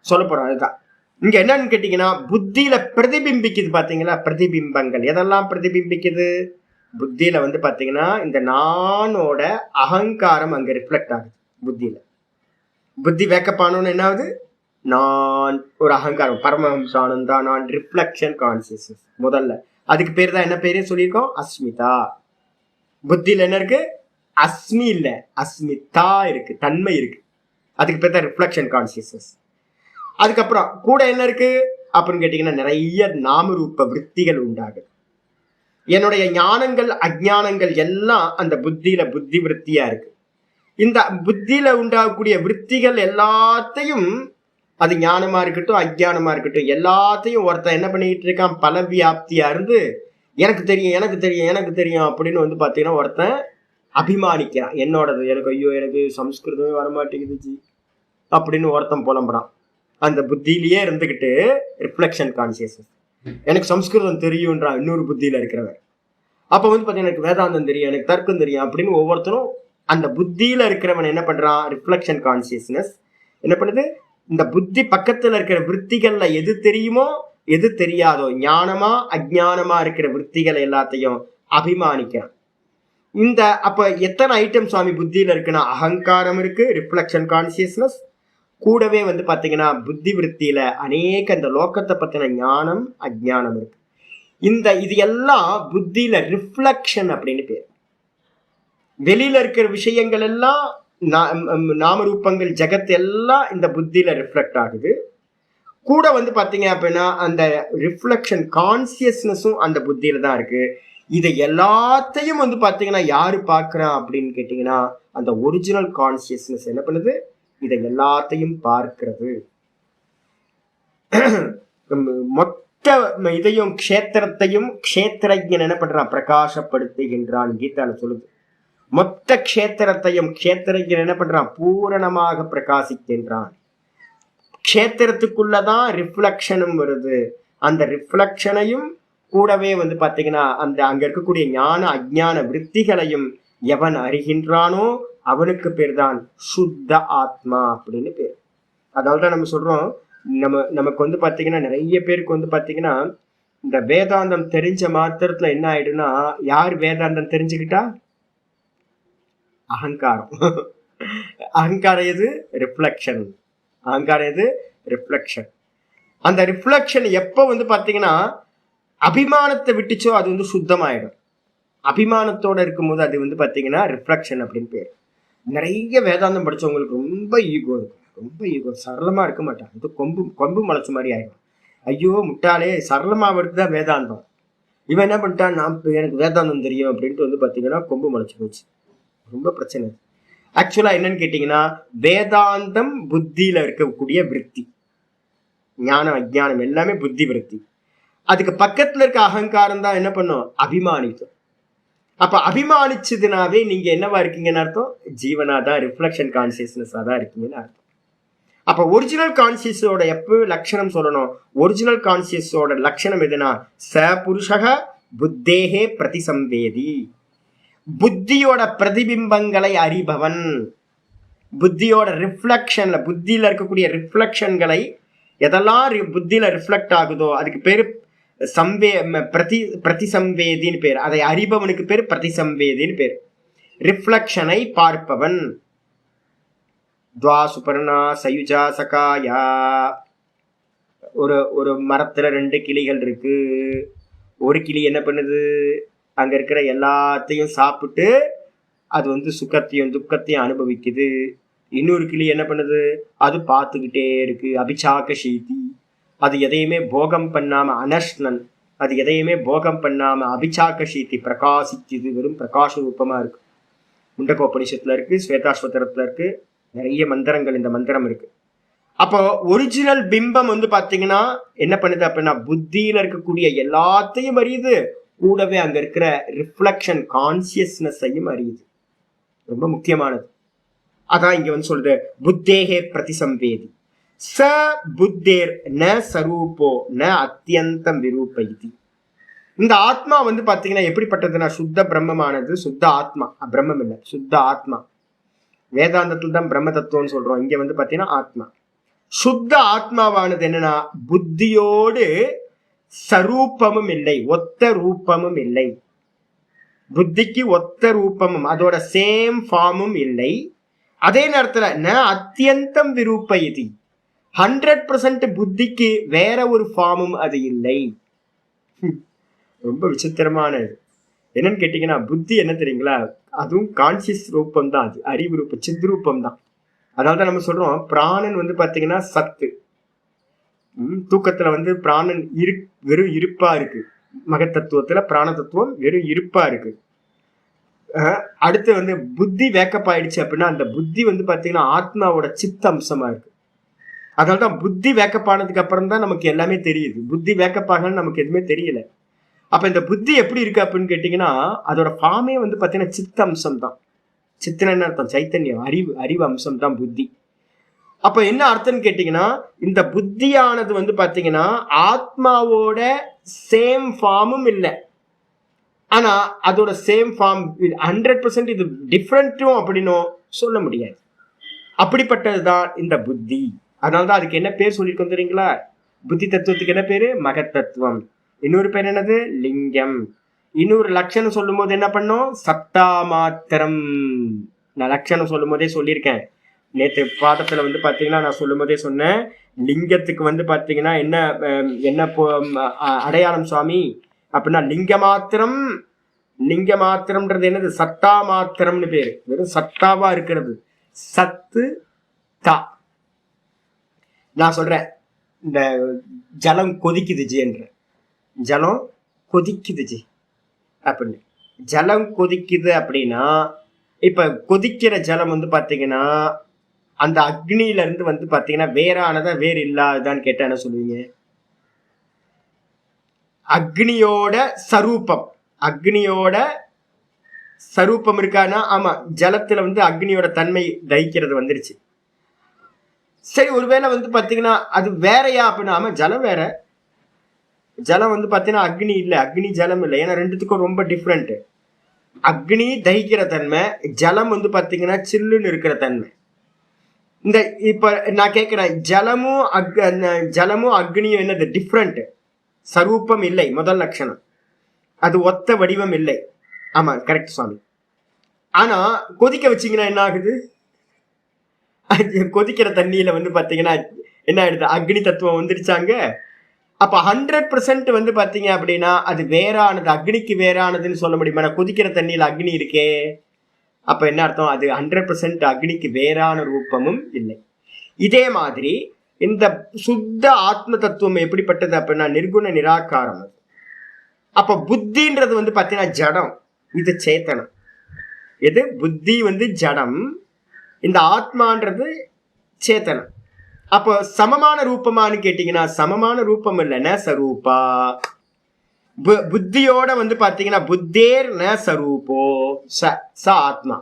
சொல்ல போறோம். அதுதான் இங்க என்னன்னு கேட்டீங்கன்னா புத்தியில பிரதிபிம்பிக்குது பாத்தீங்களா, பிரதிபிம்பங்கள் எதெல்லாம் பிரதிபிம்பிக்குது புத்தியில பாத்தீங்கன்னா இந்த நானோட அகங்காரம் அங்க ரிஃப்ளெக்ட் ஆகுது. புத்தியில புத்தி வேக்கப்பானோன்னு என்ன ஆகுது, நான் ஒரு அகங்காரம், பரமஹம்சானந்தா நான், ரிஃப்ளெக்ஷன் கான்சியஸ்னஸ். முதல்ல அதுக்கு பேர் தான் என்ன பேரே சொல்லியிருக்கோம், அஸ்மிதா. புத்தியில என்ன இருக்கு, அஸ்மி இல்ல அஸ்மிதா இருக்கு, தன்மை இருக்கு. அதுக்கு பேர் தான் ரிஃப்ளெக்ஷன் கான்சியஸ்னஸ். அதுக்கப்புறம் கூட என்ன இருக்கு அப்படின்னு கேட்டீங்கன்னா நிறைய நாமரூப விற்த்திகள் உண்டாகுது. என்னுடைய ஞானங்கள் அஜ்ஞானங்கள் எல்லாம் அந்த புத்தியில புத்தி விற்த்தியா இருக்கு. இந்த புத்தியில உண்டாகக்கூடிய விற்த்திகள் எல்லாத்தையும், அது ஞானமா இருக்கட்டும் அஜ்ஞானமா இருக்கட்டும், எல்லாத்தையும் ஒருத்தன் என்ன பண்ணிட்டு இருக்கான், பல வியாப்தியா இருந்து எனக்கு தெரியும் எனக்கு தெரியும் எனக்கு தெரியும் அப்படின்னு பாத்தீங்கன்னா ஒருத்தன் அபிமானிக்கிறான். என்னோடது, எனக்கு ஐயோ எனக்கு சம்ஸ்கிருதமே வரமாட்டேங்குது ஜி அப்படின்னு ஒருத்தன் புலம்புறான். அந்த புத்தியிலேயே இருந்துகிட்டு ரிஃப்ளெக்ஷன் கான்சியஸ்னஸ், எனக்கு சம்ஸ்கிருதம் தெரியும்ன்றான் இன்னொரு புத்தியில இருக்கிறவன். அப்ப பாத்தீங்கன்னா எனக்கு வேதாந்தம் தெரியும், எனக்கு தர்க்கம் தெரியும் அப்படின்னு ஒவ்வொருத்தரும் அந்த புத்தியில இருக்கிறவன் என்ன பண்றான், ரிஃப்ளெக்ஷன் கான்சியஸ்னஸ் என்ன பண்ணுது, இந்த புத்தி பக்கத்துல இருக்கிற விற்த்திகள்ல எது தெரியுமோ எது தெரியாதோ, ஞானமா அஜ்ஞானமா இருக்கிற விற்த்திகள் எல்லாத்தையும் அபிமானிக்கிறான். இந்த அப்ப எத்தனை ஐட்டம் சுவாமி புத்தியில இருக்குன்னா அகங்காரம் இருக்கு, ரிஃப்ளெக்ஷன் கான்சியஸ்னஸ், கூடவே பாத்தீங்கன்னா புத்தி விற்த்தியில அநேக இந்த லோக்கத்தை பத்தின ஞானம் அஜ்ஞானம் இருக்கு. இது எல்லாம் புத்தியில ரிஃப்ளெக்ஷன் அப்படின்னு பேர். வெளியில இருக்கிற விஷயங்கள் எல்லாம் நாமரூபங்கள் ஜெகத் எல்லாம் இந்த புத்தியில ரிஃப்ளெக்ட் ஆகுது. கூட பாத்தீங்க அப்படின்னா அந்த ரிஃப்ளெக்ஷன் கான்சியஸ்னஸும் அந்த புத்தியில தான் இருக்கு. இதை எல்லாத்தையும் பாத்தீங்கன்னா யாரு பார்க்கறான் அப்படின்னு கேட்டீங்கன்னா அந்த ஒரிஜினல் கான்சியஸ்னஸ் என்ன பண்ணுது, இதை எல்லாத்தையும் பார்க்கிறது. மொத்த இதையும் க்ஷேத்திரத்தையும் க்ஷேத்திரஜன் என்ன பண்றான், பிரகாசப்படுத்துகின்றான். கீதால சொல்லுது மொத்த க்ஷேத்திரத்தையும் க்ஷேத்திரஜன் என்ன பண்றான், பூரணமாக பிரகாசிக்கின்றான். க்ஷேத்திரத்துக்குள்ளதான் ரிஃப்ளெக்ஷனும் வருது. அந்த ரிஃப்ளெக்ஷனையும் கூடவே பாத்தீங்கன்னா அந்த அங்க இருக்கக்கூடிய ஞான அஜ்ஞான விற்த்திகளையும் எவன் அறிகின்றானோ அவனுக்கு பேர் தான் சுத்த ஆத்மா அப்படின்னு பேர். அதனால்தான் நம்ம சொல்றோம், நமக்கு பாத்தீங்கன்னா நிறைய பேருக்கு பாத்தீங்கன்னா இந்த வேதாந்தம் தெரிஞ்ச மாத்திரத்துல என்ன ஆயிடுனா, யார் வேதாந்தம் தெரிஞ்சுக்கிட்டா அகங்காரம். அகங்காரம் எது, ரிஃப்ளெக்ஷன். அகங்காரம் எது, ரிஃப்ளெக்ஷன். அந்த ரிஃப்ளெக்ஷன் எப்ப பாத்தீங்கன்னா அபிமானத்தை விட்டுச்சோ அது சுத்தமாயிடும். அபிமானத்தோட இருக்கும்போது அது பாத்தீங்கன்னா ரிஃப்ளெக்ஷன் அப்படின்னு பேர். நிறைய வேதாந்தம் படிச்சவங்களுக்கு ரொம்ப ஈகோ இருக்கும், ரொம்ப ஈகோ, சரளமா இருக்க மாட்டாங்க. இது கொம்பு முளைச்ச மாதிரி ஆயிடும். ஐயோ முட்டாளே, சரளமா வருதுதான் வேதாந்தம். இவன் என்ன பண்ணிட்டான், நான் எனக்கு வேதாந்தம் தெரியும் அப்படின்ட்டு வந்து பாத்தீங்கன்னா கொம்பு முளைச்சு போச்சு. ரொம்ப பிரச்சனை. ஆக்சுவலா என்னன்னு கேட்டீங்கன்னா, வேதாந்தம் புத்தியில இருக்கக்கூடிய விருத்தி, ஞானம் அஜ்ஞானம் எல்லாமே புத்தி விருத்தி. அதுக்கு பக்கத்துல இருக்க அகங்காரம் தான் என்ன பண்ணும், அபிமானிக்கும். அப்ப அபிமானிச்சதுனாவே நீங்க என்னவா இருக்கீங்கன்னு அர்த்தம், ஜீவனாதான், ரிஃப்ளெக்ஷன் கான்சியஸ்னஸா தான் இருக்கீங்கன்னு அர்த்தம். அப்ப ஒரிஜினல் கான்சியஸோட எப்ப லட்சணம் சொல்லணும், ஒரிஜினல் கான்சியஸோட லட்சணம் எதுனா, ச புருஷக புத்தேகே பிரதிசம்வேதி, புத்தியோட பிரதிபிம்பங்களை அறிபவன். புத்தியோட ரிஃப்ளெக்ஷன்ல, புத்தியில இருக்கக்கூடிய ரிஃப்ளெக்ஷன்களை எதெல்லாம் புத்தியில ரிஃப்ளெக்ட் ஆகுதோ அதுக்கு பேரு பிரதிசம்வேதின்னு பேர். அதை அறிபவனுக்கு பேர் பிரதிசம்வேதின்னு பேர். ரிஃப்ளெக்ஷனை பார்ப்பவன். துவா சுபர்ணா சயுஜா சகாயா. ஒரு மரத்துல 2 கிளிகள் இருக்கு. ஒரு கிளி என்ன பண்ணுது, அங்க இருக்கிற எல்லாத்தையும் சாப்பிட்டு அது வந்து சுகத்தையும் துக்கத்தையும் அனுபவிக்குது. இன்னொரு கிளி என்ன பண்ணுது, அது பார்த்துக்கிட்டே இருக்கு. அபிச்சாக்க சீதி, அது எதையுமே போகம் பண்ணாம, அனர்ஷ்ணன், அது எதையுமே போகம் பண்ணாம அபிச்சாக்க சீதி பிரகாசிக்குது. வெறும் பிரகாச ரூபமா இருக்கு. முண்டகோபனிஷத்துல இருக்கு, ஸ்வேதாஸ்வதரத்துல இருக்கு, நிறைய மந்திரங்கள் இந்த மந்திரம் இருக்கு. அப்போ ஒரிஜினல் பிம்பம் வந்து பாத்தீங்கன்னா என்ன பண்ணுது அப்படின்னா, புத்தியில இருக்கக்கூடிய எல்லாத்தையும் அறியுது, கூடவே அங்க இருக்கிற ரிஃப்ளெக்ஷன் கான்சியஸ்னஸையும் அறியுது. ரொம்ப முக்கியமானது. அதான் இங்க வந்து சொல்றது, புத்தேகே பிரதிசம்வேதி. ச புத்தேர் ந சரூபோ ந அத்தியந்தம் விரூபைதி. இந்த ஆத்மா வந்து பாத்தீங்கன்னா எப்படிப்பட்டதுன்னா, சுத்த பிரம்மமானது. சுத்த ஆத்மா, பிரம்மம் இல்லை, சுத்த ஆத்மா. வேதாந்தத்துல தான் பிரம்ம தத்துவம்னு சொல்றோம், இங்க வந்து பாத்தீங்கன்னா ஆத்மா. சுத்த ஆத்மாவானது என்னன்னா, புத்தியோடு சரூபமும் இல்லை, ஒத்த ரூபமும் இல்லை. புத்திக்கு ஒத்த ரூபமும், அதோட சேம் ஃபார்மும் இல்லை. அதே நேரத்துல ந அத்தியந்தம் விரூபைதி, 100% புத்திக்கு வேற ஒரு ஃபார்மும் அது இல்லை. ரொம்ப விசித்திரமானது. என்னன்னு கேட்டீங்கன்னா, புத்தி என்ன தெரியுங்களா, அதுவும் கான்சியஸ் ரூபம் தான், அது அறிவு ரூபம், சித் ரூபம் தான். அதனால்தான் நம்ம சொல்றோம், பிராணன் வந்து பாத்தீங்கன்னா சத்து. தூக்கத்துல வந்து பிராணன் வெறும் இருப்பா இருக்கு. மகத்தத்துவத்துல பிராண தத்துவம் வெறும் இருப்பா இருக்கு. அடுத்து வந்து புத்தி வேக்கப் ஆயிடுச்சு அப்படின்னா, அந்த புத்தி வந்து பாத்தீங்கன்னா ஆத்மாவோட சித்த அம்சமா இருக்கு. அதனால்தான் புத்தி வேக்கப் ஆனதுக்கு அப்புறம் தான் நமக்கு எல்லாமே தெரியுது. புத்தி வேக்கப் ஆகணும் நமக்கு எதுவுமே தெரியல. அப்ப இந்த புத்தி எப்படி இருக்கு அப்படின்னு கேட்டீங்கன்னா, அதோட ஃபார்மே வந்து பாத்தீங்கன்னா சித்த அம்சம் தான். சித்தன என்ன அர்த்தம், சைத்தன்யம், அறிவு அம்சம் தான் புத்தி. அப்ப என்ன அர்த்தம்னு கேட்டீங்கன்னா, இந்த புத்தியானது வந்து பாத்தீங்கன்னா ஆத்மாவோட சேம் ஃபார்மும் இல்லை, ஆனா அதோட சேம் ஃபார்ம் 100% இது டிஃப்ரெண்ட்டும் அப்படின்னும் சொல்ல முடியாது. அப்படிப்பட்டதுதான் இந்த புத்தி. அதனாலதான் அதுக்கு என்ன பேர் சொல்லியிருக்கோம் தெரியுங்களா, புத்தி தத்துவத்துக்கு என்ன பேரு, மகத்தத்துவம். இன்னொரு பேர் என்னது, லிங்கம். இன்னொரு லட்சணம் சொல்லும் போது என்ன பண்ணும், சத்தா மாத்திரம். நான் லட்சணம் சொல்லும் போதே சொல்லியிருக்கேன், நேற்று பாடத்துல வந்து பாத்தீங்கன்னா நான் சொல்லும் போதே சொன்னேன், லிங்கத்துக்கு வந்து பாத்தீங்கன்னா என்ன என்ன அடையாளம் சுவாமி அப்படின்னா, லிங்க மாத்திரம். லிங்க மாத்திரம்ன்றது என்னது, சத்தா மாத்திரம்னு பேரு. வெறும் சத்தாவா இருக்கிறது, சத்து தா. நான் சொல்றேன், இந்த ஜலம் கொதிக்குது ஜி என்ற, ஜலம் கொதிக்குது ஜி அப்படின்னு. ஜலம் கொதிக்குது அப்படின்னா, இப்ப கொதிக்கிற ஜலம் வந்து பாத்தீங்கன்னா அந்த அக்னியில இருந்து வந்து பாத்தீங்கன்னா வேறானதா வேறு இல்லாததான்னு கேட்டா என்ன சொல்லுவீங்க, அக்னியோட சரூபம். அக்னியோட சரூபம் இருக்கானா, ஆமா, ஜலத்துல வந்து அக்னியோட தன்மை தகிக்கிறது வந்துருச்சு. சரி, ஒருவேளை வந்து பாத்தீங்கன்னா அது வேறையா அப்படின்னா, ஆமா ஜலம் வேற. ஜலம் வந்து பாத்தீங்கன்னா அக்னி இல்லை, அக்னி ஜலம் இல்லை. ஏன்னா ரெண்டுத்துக்கும் ரொம்ப டிஃப்ரெண்ட். அக்னி தகிக்கிற தன்மை, ஜலம் வந்து பாத்தீங்கன்னா சில்லுன்னு இருக்கிற தன்மை. இந்த இப்ப நான் கேட்கிறேன், ஜலமும் அக்னியும் என்னது, டிஃப்ரெண்ட். சரூபம் இல்லை, முதல் லட்சணம். அது ஒத்த வடிவம் இல்லை. ஆமா, கரெக்ட் சுவாமி. ஆனா கொதிக்க வச்சீங்கன்னா என்ன ஆகுது, கொதிக்கிற தண்ணியில வந்து பாத்தீங்கன்னா என்ன ஆயிடுது, அக்னி தத்துவம் வந்துருச்சாங்க. அப்ப 100% வந்து பாத்தீங்க அப்படின்னா அது வேறானது, அக்னிக்கு வேறானதுன்னு சொல்ல முடியுமா? கொதிக்கிற தண்ணியில அக்னி இருக்கே, அப்ப என்ன அர்த்தம், அது 100% அக்னிக்கு வேறான ரூபமும் இல்லை. இதே மாதிரி இந்த சுத்த ஆத்ம தத்துவம் எப்படிப்பட்டது அப்படின்னா, நிர்குண நிராகாரம். அப்ப புத்தின்றது வந்து பாத்தீங்கன்னா ஜடம், இது சேத்தனம். எது? புத்தி வந்து ஜடம், இந்த ஆத்மான்றது சேத்தனம். அப்போ சமமான ரூபமானு கேட்டீங்கன்னா சமமான ரூபம் இல்லைன்னா சரூபா. புத்தியோட வந்து பாத்தீங்கன்னா புத்தேர் ந சரூபோ ச ஆத்மா.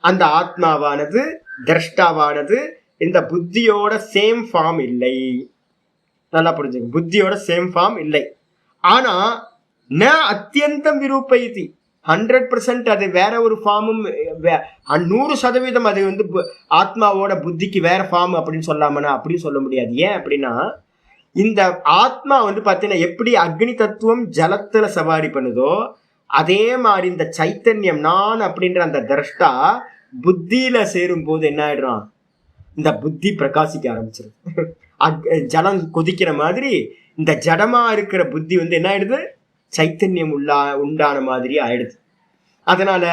அந்த ஆத்மாவானது திரஷ்டாவானது இந்த புத்தியோட சேம் ஃபார்ம் இல்லை. நல்லா புரிஞ்சுங்க, புத்தியோட சேம் ஃபார்ம் இல்லை. ஆனா ந அத்தியந்தம் விரூபயதி, 100% அது வேற ஒரு ஃபார்மும் 100% அது வந்து ஆத்மாவோட புத்திக்கு வேற ஃபார்ம் அப்படின்னு சொல்லாமனா அப்படின்னு சொல்ல முடியாது. ஏன் அப்படின்னா இந்த ஆத்மா வந்து பாத்தீங்கன்னா எப்படி அக்னி தத்துவம் ஜலத்துல சவாரி பண்ணுதோ அதே மாதிரி இந்த சைத்தன்யம் நான் அப்படின்ற அந்த திரஷ்டா புத்தியில சேரும் போது என்ன ஆயிடுறான், இந்த புத்தி பிரகாசிக்க ஆரம்பிச்சிருது. ஜலம் கொதிக்கிற மாதிரி இந்த ஜடமா இருக்கிற புத்தி வந்து என்ன ஆயிடுது, சைத்தன்யம் உண்டான மாதிரி ஆயிடுது. அதனால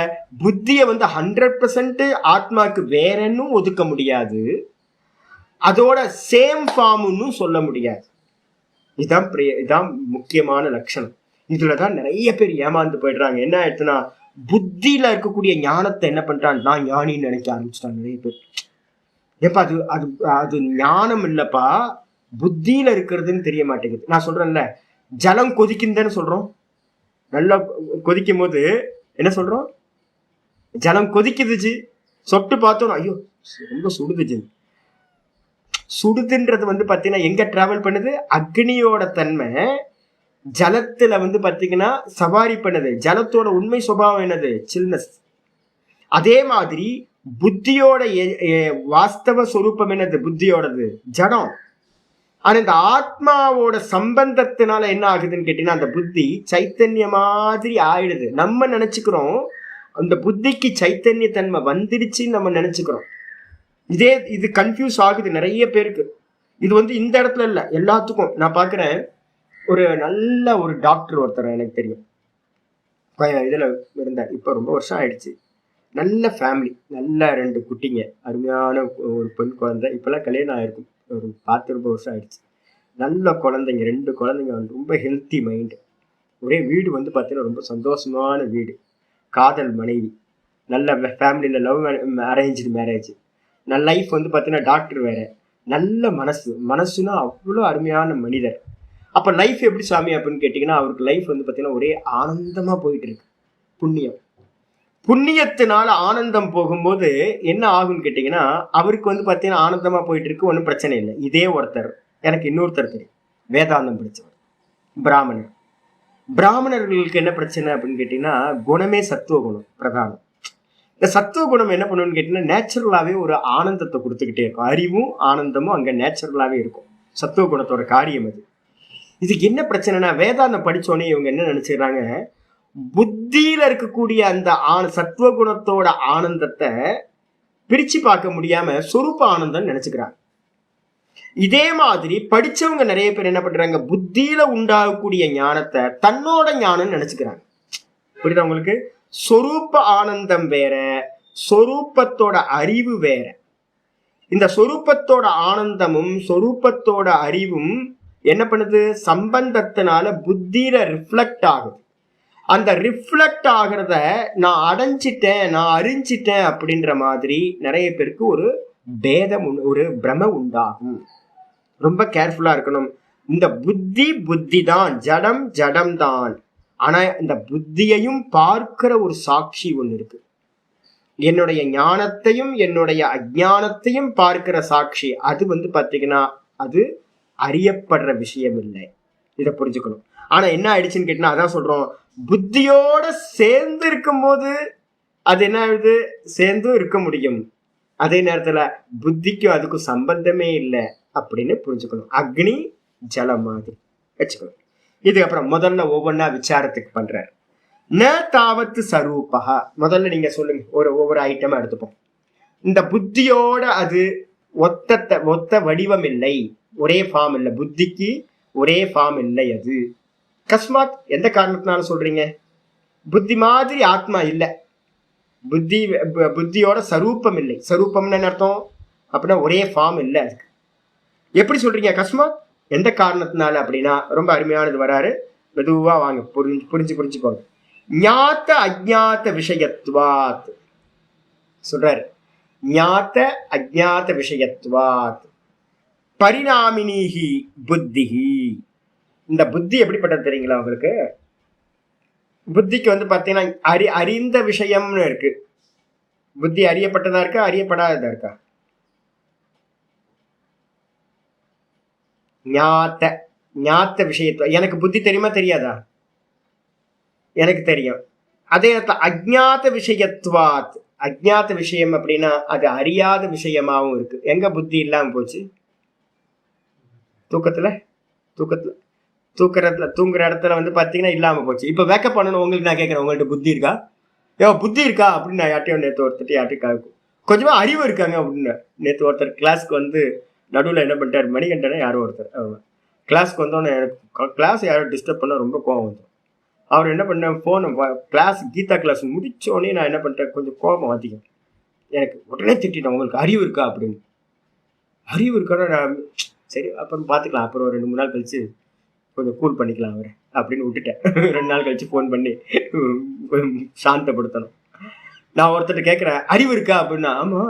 புத்திய வந்து 100% ஆத்மாக்கு வேறன்னு ஒதுக்க முடியாது, அதோட சேம் ஃபார்ம்னு சொல்ல முடியாது. இதான் முக்கியமான லட்சணம். இதுலதான் நிறைய பேர் ஏமாந்து போயிடுறாங்க. என்ன ஆயிடுச்சுன்னா புத்தியில இருக்கக்கூடிய ஞானத்தை என்ன பண்றான், நான் ஞானின்னு நினைக்க ஆரம்பிச்சுட்டாங்க நிறைய பேர். ஏப்பா அது அது அது ஞானம் இல்லப்பா, புத்தியில இருக்கிறதுன்னு தெரிய மாட்டேங்குது. நான் சொல்றேன்ல, ஜலம் கொதிக்குதுன்னு சொல்றோம், நல்லா கொதிக்கும் போது என்ன சொல்றோம், ஜலம் கொதிக்குதுச்சு, சொட்டு பார்த்தோம், ஐயோ ரொம்ப சுடுதுச்சு. சுடுதுன்றது வந்து பாத்தீங்கன்னா எங்க டிராவல் பண்ணுது, அக்னியோட தன்மை ஜலத்துல வந்து பாத்தீங்கன்னா சவாரி பண்ணுது. ஜலத்தோட உண்மை சுபாவம் என்னது, சில்னஸ். அதே மாதிரி புத்தியோட வாஸ்தவ சொரூபம் என்னது, புத்தியோடது ஜடம். ஆனா இந்த ஆத்மாவோட சம்பந்தத்தினால என்ன ஆகுதுன்னு கேட்டீங்கன்னா அந்த புத்தி சைத்தன்ய மாதிரி ஆயிடுது. நம்ம நினைச்சுக்கிறோம் அந்த புத்திக்கு சைத்தன்ய தன்மை வந்துடுச்சுன்னு நம்ம நினைச்சுக்கிறோம். இது கன்ஃபியூஸ் ஆகுது நிறைய பேருக்கு. இது வந்து இந்த இடத்துல இல்ல, எல்லாத்துக்கும். நான் பாக்குறேன், ஒரு நல்ல ஒரு டாக்டர் ஒருத்தர் எனக்கு தெரியும், இதுல இருந்தார், இப்ப ரொம்ப வருஷம் ஆயிடுச்சு. நல்ல ஃபேமிலி, நல்ல 2 குட்டிங்க, அருமையான ஒரு பெண் குழந்தை. இப்பெல்லாம் கல்யாணம் ஆயிருக்கும், ஒரு 10 வருஷம் ஆயிடுச்சு. நல்ல குழந்தைங்க, 2 குழந்தைங்க, ரொம்ப ஹெல்த்தி மைண்டு. ஒரே வீடு வந்து பார்த்தீங்கன்னா ரொம்ப சந்தோஷமான வீடு, காதல் மனைவி, நல்ல ஃபேமிலியில் லவ் அரேஞ்சு மேரேஜ், நல்ல லைஃப் வந்து பார்த்தீங்கன்னா டாக்டர் வேற, நல்ல மனசுனா அவ்வளோ அருமையான மனிதர். அப்போ லைஃப் எப்படி சாமி அப்படின்னு கேட்டிங்கன்னா அவருக்கு லைஃப் வந்து பார்த்தீங்கன்னா ஒரே ஆனந்தமாக போயிட்டு இருக்கு. புண்ணியத்தினால ஆனந்தம் போகும்போது என்ன ஆகும்னு கேட்டீங்கன்னா அவருக்கு வந்து பார்த்தீங்கன்னா ஆனந்தமா போயிட்டு இருக்கு, ஒன்றும் பிரச்சனை இல்லை. இதே ஒருத்தர் எனக்கு இன்னொருத்தர் தெரியும், வேதாந்தம் படித்தவர், பிராமணர்களுக்கு என்ன பிரச்சனை அப்படின்னு கேட்டீங்கன்னா குணமே சத்துவ குணம் பிரதானம். இந்த சத்துவ குணம் என்ன பண்ணுன்னு கேட்டீங்கன்னா நேச்சுரலாவே ஒரு ஆனந்தத்தை கொடுத்துக்கிட்டே இருக்கும். அறிவும் ஆனந்தமும் அங்க நேச்சுரலாவே இருக்கும், சத்துவ குணத்தோட காரியம் அது. இதுக்கு என்ன பிரச்சனைனா வேதாந்தம் படிச்சோடனே இவங்க என்ன நினைச்சுக்கிறாங்க, புத்தியில இருக்கக்கூடிய அந்த சத்துவகுணத்தோட ஆனந்தத்தை பிரிச்சு பார்க்க முடியாம சொரூப ஆனந்தம் நினைச்சுக்கிறாங்க. இதே மாதிரி படிச்சவங்க நிறைய பேர் என்ன பண்றாங்க, புத்தியில உண்டாகக்கூடிய ஞானத்தை தன்னோட ஞானம் நினைச்சுக்கிறாங்க. புரியுதா உங்களுக்கு? சொரூப ஆனந்தம் வேற, சொரூபத்தோட அறிவு வேற. இந்த சொரூபத்தோட ஆனந்தமும் சொரூபத்தோட அறிவும் என்ன பண்ணுது, சம்பந்தத்தினால புத்தியில ரிஃப்ளெக்ட் ஆகுது. அந்த ரிஃப்ளெக்ட் ஆகிறத நான் அடைஞ்சிட்டேன், நான் அறிஞ்சிட்டேன் அப்படின்ற மாதிரி நிறைய பேருக்கு ஒரு பேதம், ஒரு பிரம உண்டாகும். ரொம்ப கேர்ஃபுல்லா இருக்கணும். இந்த புத்தி தான், ஜடம் ஜடம் தான். ஆனா இந்த புத்தியையும் பார்க்கிற ஒரு சாட்சி ஒண்ணு இருக்கு. என்னுடைய ஞானத்தையும் என்னுடைய அஜானத்தையும் பார்க்கிற சாட்சி, அது வந்து பாத்தீங்கன்னா அது அறியப்படுற விஷயம் இல்லை. இதை புரிஞ்சுக்கணும். ஆனா என்ன ஆயிடுச்சுன்னு கேட்டீங்கன்னா அதான் சொல்றோம், புத்தியோட சேர்ந்து இருக்கும் போது அது என்ன ஆகுது, சேர்ந்தும் இருக்க முடியும். அதே நேரத்துல புத்திக்கும் அதுக்கும் சம்பந்தமே இல்லை அப்படின்னு புரிஞ்சுக்கணும். அக்னி ஜலம் மாதிரி வச்சுக்கணும். இதுக்கப்புறம் முதல்ல ஒவ்வொன்னா விசாரத்துக்கு பண்றாரு. ந தாவத்து சரூபா. முதல்ல நீங்க சொல்லுங்க, ஒவ்வொரு ஐட்டமா எடுத்துப்போம். இந்த புத்தியோட அது ஒத்த வடிவம் இல்லை, ஒரே ஃபார்ம் இல்லை, புத்திக்கு ஒரே ஃபார்ம் இல்லை. அது கஸ்மாத், எந்த காரணத்தினால சொல்றீங்க? புத்தி மாதிரி ஆத்மா இல்லை, புத்தியோட சரூபம் இல்லை. சரூபம்னு அர்த்தம் அப்படின்னா ஒரே ஃபார்ம் இல்லை. அதுக்கு எப்படி சொல்றீங்க கஸ்மாத், எந்த காரணத்தினால அப்படின்னா ரொம்ப அருமையானது வராரு. மெதுவா வாங்க, புரிஞ்சுக்கோங்க. ஞாத்த அஜ்ஞாத விஷயத்வாத் சொல்றாரு. ஞாத்த அஜ்ஞாத விஷயத்வாத் பரிணாமினிஹி புத்திஹி. இந்த புத்தி எப்படிப்பட்டது தெரியுங்களா உங்களுக்கு? புத்திக்கு வந்து பாத்தீங்கன்னா அறிந்த விஷயம்னு இருக்கு. புத்தி அறியப்பட்டதா இருக்கா, அறியப்படாததா இருக்கா? ஞாத்த ஞாத்த விஷயத்துவ. எனக்கு புத்தி தெரியுமா தெரியாதா? எனக்கு தெரியும். அதே நேரத்தில் அஜ்ஞாத விஷயத்துவாத், அஜ்ஞாத விஷயம் அப்படின்னா அது அறியாத விஷயமாவும் இருக்கு. எங்க புத்தி இல்லாம போச்சு? தூக்கத்துல தூங்குற இடத்துல வந்து பாத்தீங்கன்னா இல்லாம போச்சு. இப்ப வேக்கப் பண்ணணும். உங்களுக்கு நான் கேட்கறேன், உங்கள்ட்ட புத்தி இருக்கா? புத்தி இருக்கா அப்படின்னு நான் யார்ட்டையும் நேற்று யார்ட்டையும் கொஞ்சமா அறிவு இருக்காங்க அப்படின்னு. நேற்று ஒருத்தர் கிளாஸ்க்கு வந்து நடுவில் என்ன பண்ணிட்டார், மணிகண்டனை யாரோ ஒருத்தர் கிளாஸ்க்கு வந்தோன்னே எனக்கு கிளாஸ் யாரும் டிஸ்டர்ப் பண்ண ரொம்ப கோவம் வந்துடும். அவர் என்ன பண்ண, ஃபோனை கிளாஸ் கீதா கிளாஸ் முடிச்சோடனே நான் என்ன பண்ணிட்டேன், கொஞ்சம் கோபம் அதிகம். எனக்கு உடனே திட்டேன், உங்களுக்கு அறிவு இருக்கா அப்படின்னு. அறிவு இருக்கானா? நான் சரி அப்புறம் பார்த்துக்கலாம், அப்புறம் 2-3 நாள் கழிச்சு கொஞ்சம் கூல் பண்ணிக்கலாம் அவரை அப்படின்னு விட்டுட்டேன். 2 நாள் கழிச்சு ஃபோன் பண்ணி சாந்தப்படுத்தணும். நான் ஒருத்தர் கேட்குறேன், அறிவு இருக்கா அப்படின்னா, ஆமா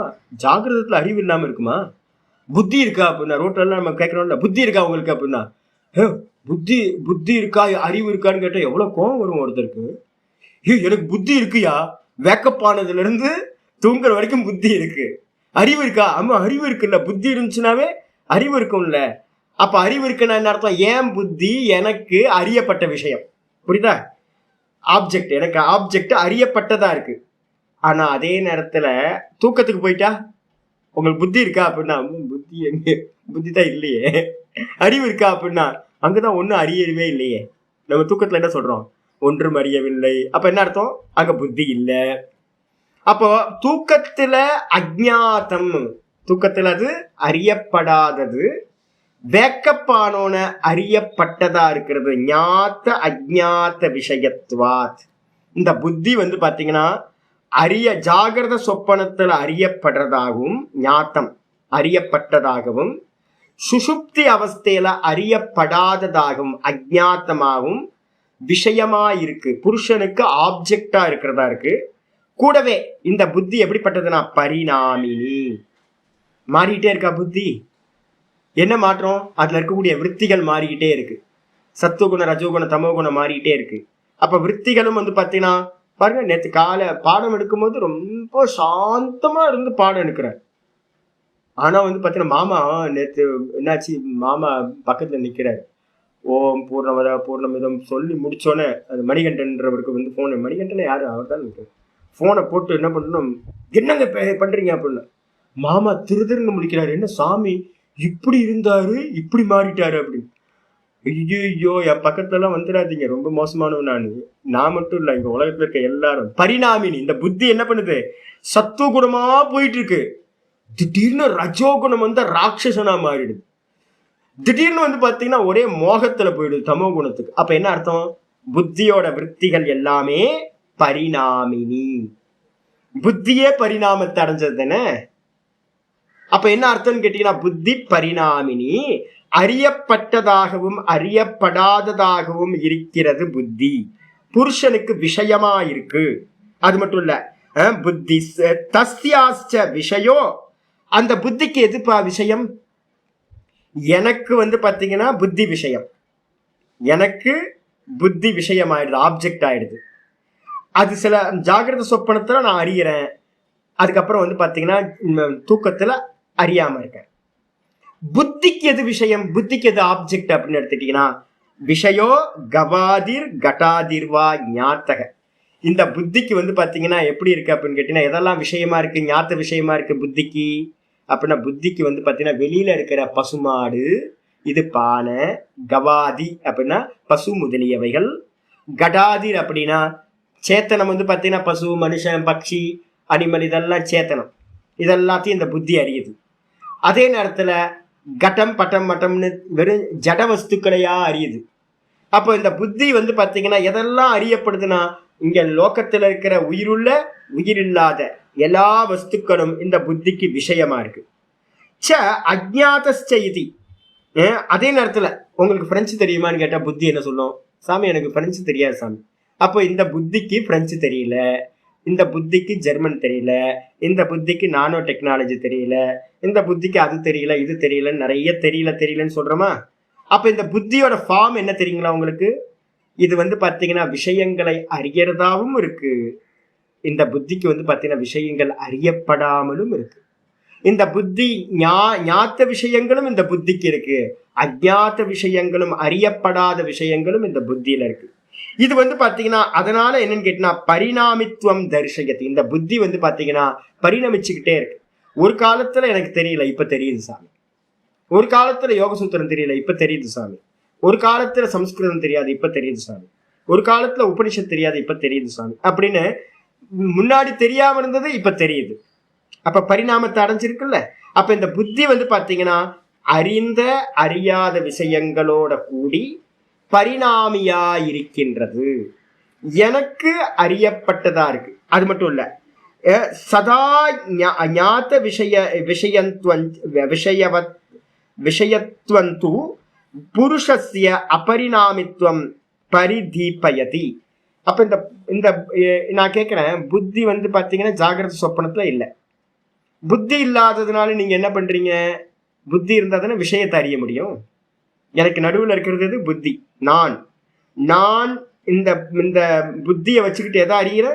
ஜாகிரதத்தில் அறிவு இல்லாமல் இருக்குமா? புத்தி இருக்கா அப்படின்னா, ரோட்லாம் நம்ம கேட்குறோம்ல, புத்தி இருக்கா உங்களுக்கு அப்படின்னா, புத்தி இருக்கா அறிவு இருக்கான்னு கேட்டால் எவ்வளோ கோவம் வரும் ஒருத்தருக்கு. எனக்கு புத்தி இருக்குயா, வேக்கப் ஆனதுல இருந்து தூங்குற வரைக்கும் புத்தி இருக்கு. அறிவு இருக்கா? ஆமா அறிவு இருக்குல்ல. புத்தி இருந்துச்சுனாவே அறிவு இருக்கும்ல. அப்ப அறிவு இருக்குன்னா என்ன அர்த்தம்? ஏன் புத்தி எனக்கு அறியப்பட்ட விஷயம், புரியுதா? ஆப்ஜெக்ட், எனக்கு ஆப்ஜெக்ட் அறியப்பட்டதா இருக்கு. ஆனா அதே நேரத்துல தூக்கத்துக்கு போயிட்டா உங்களுக்கு புத்தி இருக்கா அப்படின்னா, புத்தி எங்க, புத்தி தான் இல்லையே. அறிவு இருக்கா அப்படின்னா, அங்கதான் ஒன்னும் அறியவே இல்லையே. நம்ம தூக்கத்துல என்ன சொல்றோம், ஒன்றும் அறியவில்லை. அப்ப என்ன அர்த்தம்? அங்க புத்தி இல்ல. அப்போ தூக்கத்துல அஜ்ஞாதம், தூக்கத்துல அது அறியப்படாதது, வேக்கப்பானோன அறியப்பட்டதா இருக்கிறது. ஞாத்த அஜ்ஞாத விஷயத்துவாத். இந்த புத்தி வந்து பாத்தீங்கன்னா ஜாகிரத சொப்பனத்துல அறியப்படுறதாகவும், ஞாத்தம் அறியப்பட்டதாகவும், சுஷுப்தி அவஸ்தையில அறியப்படாததாகவும் அஜ்ஞாத்தமாகவும் விஷயமா இருக்கு. புருஷனுக்கு ஆப்ஜெக்டா இருக்கிறதா இருக்கு. கூடவே இந்த புத்தி எப்படிப்பட்டதுன்னா பரிணாமினி, மாறிக்கிட்டே இருக்கா புத்தி. என்ன மாற்றம்? அதுல இருக்கக்கூடிய விற்த்திகள் மாறிக்கிட்டே இருக்கு. சத்துவகுண, ரஜோகுண, தமோகுணம் மாறிக்கிட்டே இருக்கு. அப்ப விற்த்திகளும் வந்து பாத்தீங்கன்னா பாருங்க, நேற்று காலை பாடம் எடுக்கும்போது ரொம்ப சாந்தமா இருந்து பாடம் எடுக்கிறேன். ஆனா வந்து பாத்தீங்கன்னா மாமா நேற்று என்னாச்சு, மாமா பக்கத்துல நிக்கிறாரு. ஓம் பூர்ணமத பூர்ணமிதம் சொல்லி முடிச்சோன்னே அது மணிகண்டன்றவருக்கு வந்து போன், மணிகண்டன் யாரு, அவர் தான் நிற்கிறார். போனை போட்டு என்ன பண்ணணும், என்னங்க பண்றீங்க அப்படின்னு. மாமா திருன்னு முடிக்கிறாரு. என்ன சாமி இப்படி இருந்தாரு, இப்படி மாறிட்டாரு அப்படின்னு. ஐயோ என் பக்கத்துலாம் வந்துடாதீங்க, ரொம்ப மோசமானவன் நான் மட்டும் இல்ல, இங்க உலகத்துல இருக்க எல்லாரும். பரிணாமினி, இந்த புத்தி என்ன பண்ணுது, சத்துவகுணமா போயிட்டு இருக்கு. திடீர்னு ரஜோகுணம் வந்து ராட்சசனா மாறிடுது. திடீர்னு வந்து பாத்தீங்கன்னா ஒரே மோகத்துல போயிடுது தமோ குணத்துக்கு. அப்ப என்ன அர்த்தம்? புத்தியோட விற்த்திகள் எல்லாமே பரிணாமினி. புத்தியே பரிணாமத்தை அடைஞ்சது தானே. அப்ப என்ன அர்த்தம்னு கேட்டீங்கன்னா, புத்தி பரிணாமினி, அறியப்பட்டதாகவும் அறியப்படாததாகவும் இருக்கிறது புத்தி. புருஷனுக்கு விஷயமா இருக்கு. அது மட்டும் இல்ல, புத்தி தஸ்யாச்ச விஷயோ, அந்த புத்திக்கு எதுப்பா விஷயம்? எனக்கு வந்து பாத்தீங்கன்னா புத்தி விஷயம், எனக்கு புத்தி விஷயம் ஆயிடுது, ஆப்ஜெக்ட் ஆயிடுது. அது சில ஜாகிரத சொப்பனத்துல நான் அறியறேன், அதுக்கப்புறம் வந்து பாத்தீங்கன்னா தூக்கத்துல அறியாம இருக்கேன். புத்திக்கு எது விஷயம், புத்திக்கு எது ஆப்ஜெக்ட் அப்படின்னு எடுத்துட்டீங்கன்னா, விஷயோ கவாதிர் கட்டாதிர்வா ஞாத்தக. இந்த புத்திக்கு வந்து பாத்தீங்கன்னா எப்படி இருக்கு அப்படின்னு கேட்டீங்கன்னா, எதெல்லாம் விஷயமா இருக்கு, ஞாத்த விஷயமா இருக்கு புத்திக்கு அப்படின்னா, புத்திக்கு வந்து பாத்தீங்கன்னா வெளியில இருக்கிற பசுமாடு, இது பானை, கவாதி அப்படின்னா பசு முதலியவைகள், கடாதிர் அப்படின்னா சேத்தனம் வந்து பாத்தீங்கன்னா பசு, மனுஷன், பக்ஷி, அனிமல், இதெல்லாம் சேத்தனம். இதெல்லாத்தையும் இந்த புத்தி அறியுது. அதே நேரத்துல கட்டம் பட்டம் மட்டம்னு வெறும் ஜட வஸ்துக்களையா அறியுது. அப்போ இந்த புத்தி வந்து பாத்தீங்கன்னா எதெல்லாம் அறியப்படுதுன்னா, இங்க லோகத்துல இருக்கிற உயிருள்ள உயிரில்லாத எல்லா வஸ்துக்களும் இந்த புத்திக்கு விஷயமா இருக்கு. ச அஜ்ஞாதஸ்ச இதி. அதே நேரத்துல உங்களுக்கு பிரெஞ்சு தெரியுமான்னு கேட்டா புத்தி என்ன சொல்லும்? சாமி எனக்கு பிரெஞ்சு தெரியாது சாமி. அப்போ இந்த புத்திக்கு பிரெஞ்சு தெரியல, இந்த புத்திக்கு ஜெர்மன் தெரியல, இந்த புத்திக்கு நானோ டெக்னாலஜி தெரியல, இந்த புத்திக்கு அது தெரியல, இது தெரியல, நிறைய தெரியலன்னு சொல்றோமா? அப்ப இந்த புத்தியோட ஃபார்ம் என்ன தெரியுங்களா உங்களுக்கு? இது பாத்தீங்கன்னா விஷயங்களை அறியறதாவும் இருக்கு, இந்த புத்திக்கு பாத்தீங்கன்னா விஷயங்கள் அறியப்படாமலும் இருக்கு. இந்த புத்தி ஞாத்த விஷயங்களும் இந்த புத்திக்கு இருக்கு, அஜ்ஞாத்த விஷயங்களும் அறியப்படாத விஷயங்களும் இந்த புத்தியில இருக்கு. இது பாத்தீங்கன்னா அதனால என்னன்னு கேட்டீங்கன்னா பரிணாமித்துவம் தரிசயத்து. இந்த புத்தி பாத்தீங்கன்னா பரிணமிச்சுக்கிட்டே இருக்கு. ஒரு காலத்துல எனக்கு தெரியல, இப்ப தெரியுது சாமி. ஒரு காலத்துல யோக சூத்திரம் தெரியல, இப்ப தெரியுது சாமி. ஒரு காலத்துல சம்ஸ்கிருதம் தெரியாது, இப்ப தெரியுது சாமி. ஒரு காலத்துல உபனிஷத் தெரியாது, இப்ப தெரியுது சாமி. அப்படின்னு முன்னாடி தெரியாம இருந்தது இப்ப தெரியுது. அப்ப பரிணாமத்தை அடைஞ்சிருக்குல்ல. அப்ப இந்த புத்தி பாத்தீங்கன்னா அறிந்த அறியாத விஷயங்களோட கூடி பரிணாமியா இருக்கின்றது. எனக்கு அறியப்பட்டதா இருக்கு. அது மட்டும் இல்ல, சதா ஞாத்த விஷயத்வந்து புருஷஸ்ய அபரிணாமித்வம் பரிதீபயதி. அப்ப இந்த நான் கேட்கிறேன், புத்தி பாத்தீங்கன்னா ஜாகிரத சொப்பனத்துல இல்ல. புத்தி இல்லாததுனால நீங்க என்ன பண்றீங்க? புத்தி இருந்தாதானே விஷயத்தை அறிய முடியும். எனக்கு நடுவில் இருக்கிறது புத்தி, நான். இந்த புத்தியை வச்சுக்கிட்டு எதை அறிகிற?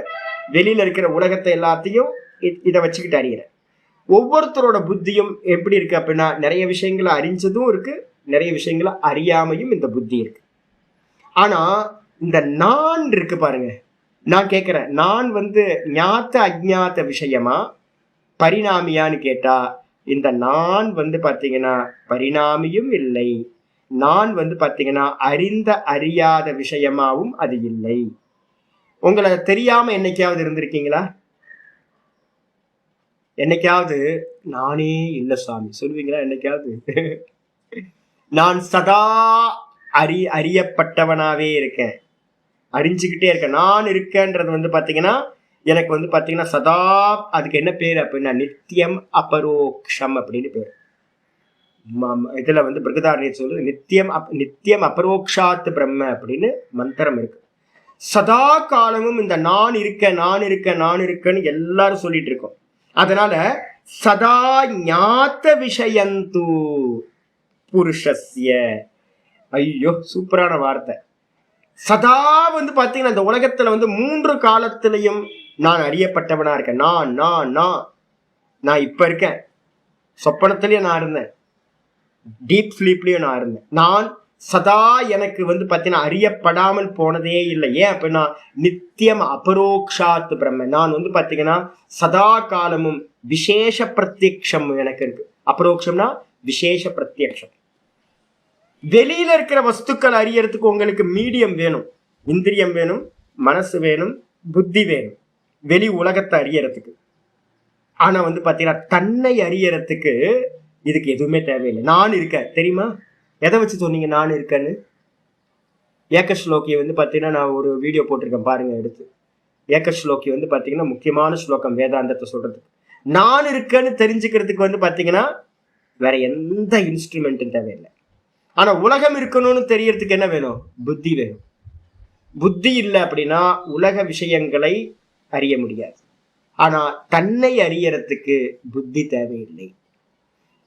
வெளியில இருக்கிற உலகத்தை எல்லாத்தையும் இதை வச்சுக்கிட்டு அறிகிற. ஒவ்வொருத்தரோட புத்தியும் எப்படி இருக்கு அப்படின்னா நிறைய விஷயங்களை அறிஞ்சதும் இருக்கு, நிறைய விஷயங்களை அறியாமையும் இந்த புத்தி இருக்கு. ஆனா இந்த நான் இருக்கு பாருங்க, நான் கேட்கிறேன், நான் ஞாத்த அஜ்ஞாத்த விஷயமா பரிணாமியான்னு கேட்டா இந்த நான் பாத்தீங்கன்னா பரிணாமியும் இல்லை, நான் பாத்தீங்கன்னா அறிந்த அறியாத விஷயமாவும் அது இல்லை. உங்களை தெரியாம என்னைக்காவது இருந்திருக்கீங்களா? என்னைக்காவது நானே இல்லை சாமி சொல்லுவீங்களா? என்னைக்காவது நான் சதா அறியப்பட்டவனாவே இருக்கேன், அறிஞ்சுக்கிட்டே இருக்கேன். நான் இருக்கேன்றது பாத்தீங்கன்னா எனக்கு பாத்தீங்கன்னா சதா, அதுக்கு என்ன பேர் அப்படின்னா நித்தியம் அபரோக்ஷம் அப்படின்னு பேர். இதுல பிருகதாரண்யர் சொல்லுது நித்தியம் அபரோக்ஷாத் பிரம்ம அப்படின்னு மந்திரம் இருக்கு. சதா காலமும் இந்த நான் இருக்கேன்னு எல்லாரும் சொல்லிட்டு இருக்கோம். அதனால சதா ஞாத்த விஷயந்து புருஷஸ்ய. ஐயோ சூப்பரான வார்த்தை. சதா பாத்தீங்கன்னா இந்த உலகத்துல 3 காலத்திலையும் நான் அறியப்பட்டவனா இருக்கேன். நான் இப்ப இருக்கேன், சொப்பனத்திலயும் நான் இருந்தேன், டீப் ஸ்லீப்லயும் நான் இருந்தேன். நான் சதா எனக்கு பாத்தீங்கன்னா அறியப்படாமல் போனதே இல்லை. ஏன் அப்படின்னா நித்தியம் அபரோக்ஷாத் பிரம்ம. நான் பாத்தீங்கன்னா சதா காலமும் விசேஷ பிரத்யக்ஷம் எனக்கு இருக்கு. அபரோக்ஷம்னா விசேஷ பிரத்யக்ஷம். வெளியில இருக்கிற வஸ்துக்கள் அறியறதுக்கு உங்களுக்கு மீடியம் வேணும், இந்திரியம் வேணும், மனசு வேணும், புத்தி வேணும், வெளி உலகத்தை அறியறதுக்கு. ஆனா பாத்தீங்கன்னா தன்னை அறியறதுக்கு இதுக்கு எதுவுமே தேவையில்லை. நான் இருக்கேன் தெரியுமா? எதை வச்சு சொன்னீங்க நான் இருக்கேன்னு? ஏகஸ்லோக்கியை பாத்தீங்கன்னா நான் ஒரு வீடியோ போட்டிருக்கேன் பாருங்க எடுத்து. ஏகஸ்லோக்கி பாத்தீங்கன்னா முக்கியமான ஸ்லோகம் வேதாந்தத்தை சொல்றதுக்கு. நான் இருக்கேன்னு தெரிஞ்சுக்கிறதுக்கு பாத்தீங்கன்னா வேற எந்த இன்ஸ்ட்ருமெண்ட்டும் தேவையில்லை. ஆனா உலகம் இருக்கணும்னு தெரியறதுக்கு என்ன வேணும்? புத்தி வேணும். புத்தி இல்லை அப்படின்னா உலக விஷயங்களை அறிய முடியாது. ஆனா தன்னை அறியறதுக்கு புத்தி தேவையில்லை.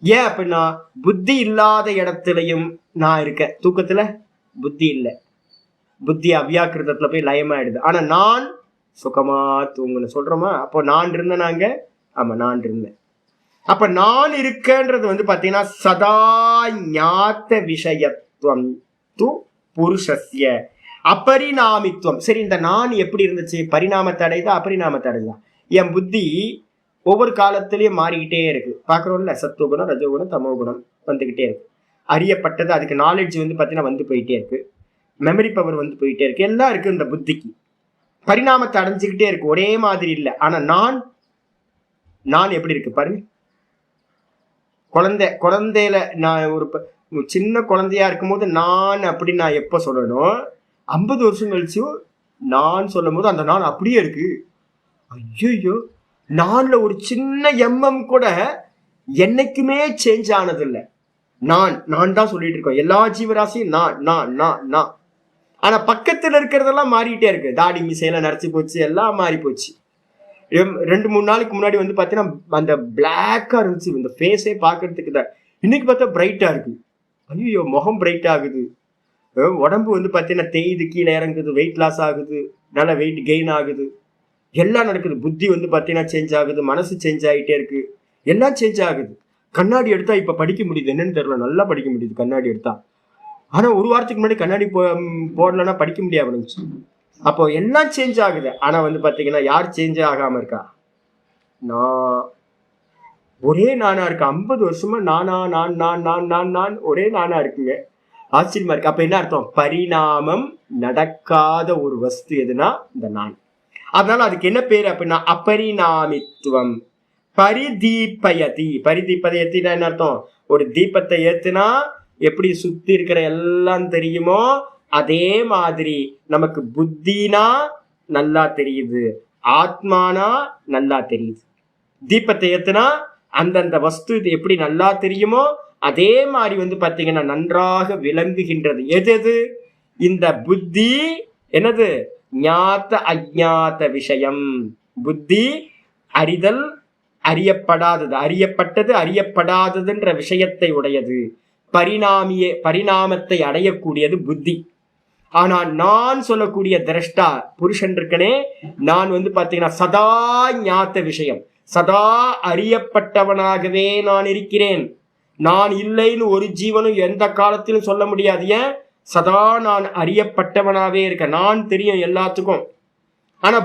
ஏன் அப்படின்னா புத்தி இல்லாத இடத்துலயும் நான் இருக்கேன். தூக்கத்துல புத்தி இல்லை, புத்தி அவ்யாக்கிருதத்துல போய் லயமாயிடுது. ஆனா நான் சுகமா தூங்குன்னு சொல்றோமா? அப்போ நான் இருந்தேன் நாங்க. ஆமா நான் இருந்தேன். அப்ப நான் இருக்கேன்றது பாத்தீங்கன்னா சதா ஞாத்த விஷயத்துவம் து புருஷஸ்ய அபரிணாமித்துவம். சரி, இந்த நான் எப்படி இருந்துச்சு? பரிணாமத்தை அடைதா அபரிணாமத்தை அடைதா? என் புத்தி ஒவ்வொரு காலத்திலயும் மாறிக்கிட்டே இருக்கு. பாக்குறோம்ல, சத்துவகுணம், ரஜோகுணம், தமோகுணம் வந்துகிட்டே இருக்கு. அறியப்பட்டது அதுக்கு நாலேஜ் பாத்தீங்கன்னா போயிட்டே இருக்கு, மெமரி பவர் போயிட்டே இருக்கு, எல்லாம் இருக்கு. இந்த புத்திக்கு பரிணாமத்தை அடைஞ்சுக்கிட்டே இருக்கு, ஒரே மாதிரி இல்லை. ஆனா நான் எப்படி இருக்கு பாருங்க. குழந்தையில நான் ஒரு சின்ன குழந்தையா இருக்கும்போது நான் அப்படி நான் எப்ப சொல்லணும்? 50 வருஷம் கழிச்சு நான் சொல்லும் போது அந்த நான் அப்படியே இருக்கு. ஐயோ, நான்ல ஒரு சின்ன எம்எம் கூட என்னைக்குமே சேஞ்ச் ஆனது இல்லை. நான் தான் சொல்லிட்டு இருக்கோம். எல்லா ஜீவராசியும் நான். ஆனா பக்கத்துல இருக்கிறதெல்லாம் மாறிட்டே இருக்கு. தாடி மீசையெல்லாம் நரைச்சி போச்சு, எல்லாம் மாறி போச்சு. 2-3 நாளைக்கு முன்னாடி வந்து பாத்தீங்கன்னா அந்த பிளாக்கா இருந்துச்சு இந்த ஃபேஸே பாக்குறதுக்கு தான். இன்னைக்கு பார்த்தா பிரைட்டா இருக்கு. ஐயோ, முகம் பிரைட் ஆகுது. உடம்பு வந்து பாத்தீங்கன்னா தேய்து கீழே இறங்குது, வெயிட் லாஸ் ஆகுது, நல்ல வெயிட் கெயின் ஆகுது, எல்லாம் நடக்குது. புத்தி வந்து பாத்தீங்கன்னா சேஞ்ச் ஆகுது, மனசு சேஞ்ச் ஆகிட்டே இருக்கு, எல்லாம் சேஞ்ச் ஆகுது. கண்ணாடி எடுத்தா இப்ப படிக்க முடியுது, என்னன்னு தெரியல, நல்லா படிக்க முடியுது கண்ணாடி எடுத்தா. ஆனா ஒரு வாரத்துக்கு முன்னாடி கண்ணாடி போடலன்னா படிக்க முடியாம இருந்துச்சு. அப்போ எல்லாம் சேஞ்ச் ஆகுது. ஆனா வந்து பாத்தீங்கன்னா யார் சேஞ்ச் ஆகாம இருக்கா? நான் ஒரே நானா இருக்கு. 50 வருஷமா நானா நான் நான் நான் நான் நான் ஒரே நானா இருக்குங்க. ஆச்சரியமா இருக்கு. அப்ப என்ன அர்த்தம்? பரிணாமம் நடக்காத ஒரு வஸ்து எதுனா இந்த நான். அதனால அதுக்கு என்ன பேரு அப்படின்னா அபரிணாமித்துவம். பரிதீபயதி. பரிதீபயத்தினா என்ன அர்த்தம்? ஒரு தீபத்தை ஏத்துனா எப்படி சுத்தி இருக்கிற எல்லாம் தெரியுமோ அதே மாதிரி நமக்கு புத்தினா நல்லா தெரியுது, ஆத்மானா நல்லா தெரியுது. தீபத்தை ஏத்துனா அந்தந்த வஸ்து எப்படி நல்லா தெரியுமோ அதே மாதிரி வந்து பாத்தீங்கன்னா நன்றாக விளங்குகின்றது. எது? இந்த புத்தி என்னது? ஞாத்த அஜ்ஞாத விஷயம். புத்தி அறிதல், அறியப்படாதது, அறியப்பட்டது, அறியப்படாததுன்ற விஷயத்தை உடையது. பரிணாமத்தை அடையக்கூடியது புத்தி. ஆனா நான் சொல்லக்கூடிய திரஷ்டா புருஷன் இருக்கனே, நான் வந்து பாத்தீங்கன்னா சதா ஞாத்த விஷயம், சதா அறியப்பட்டவனாகவே நான் இருக்கிறேன். நான் இல்லைன்னு ஒரு ஜீவனும் எந்த காலத்திலும் சொல்ல முடியாது. ஏன்? சதா நான் அறியப்பட்டவனாவே இருக்க. நான் தெரியும் எல்லாத்துக்கும். ஆனா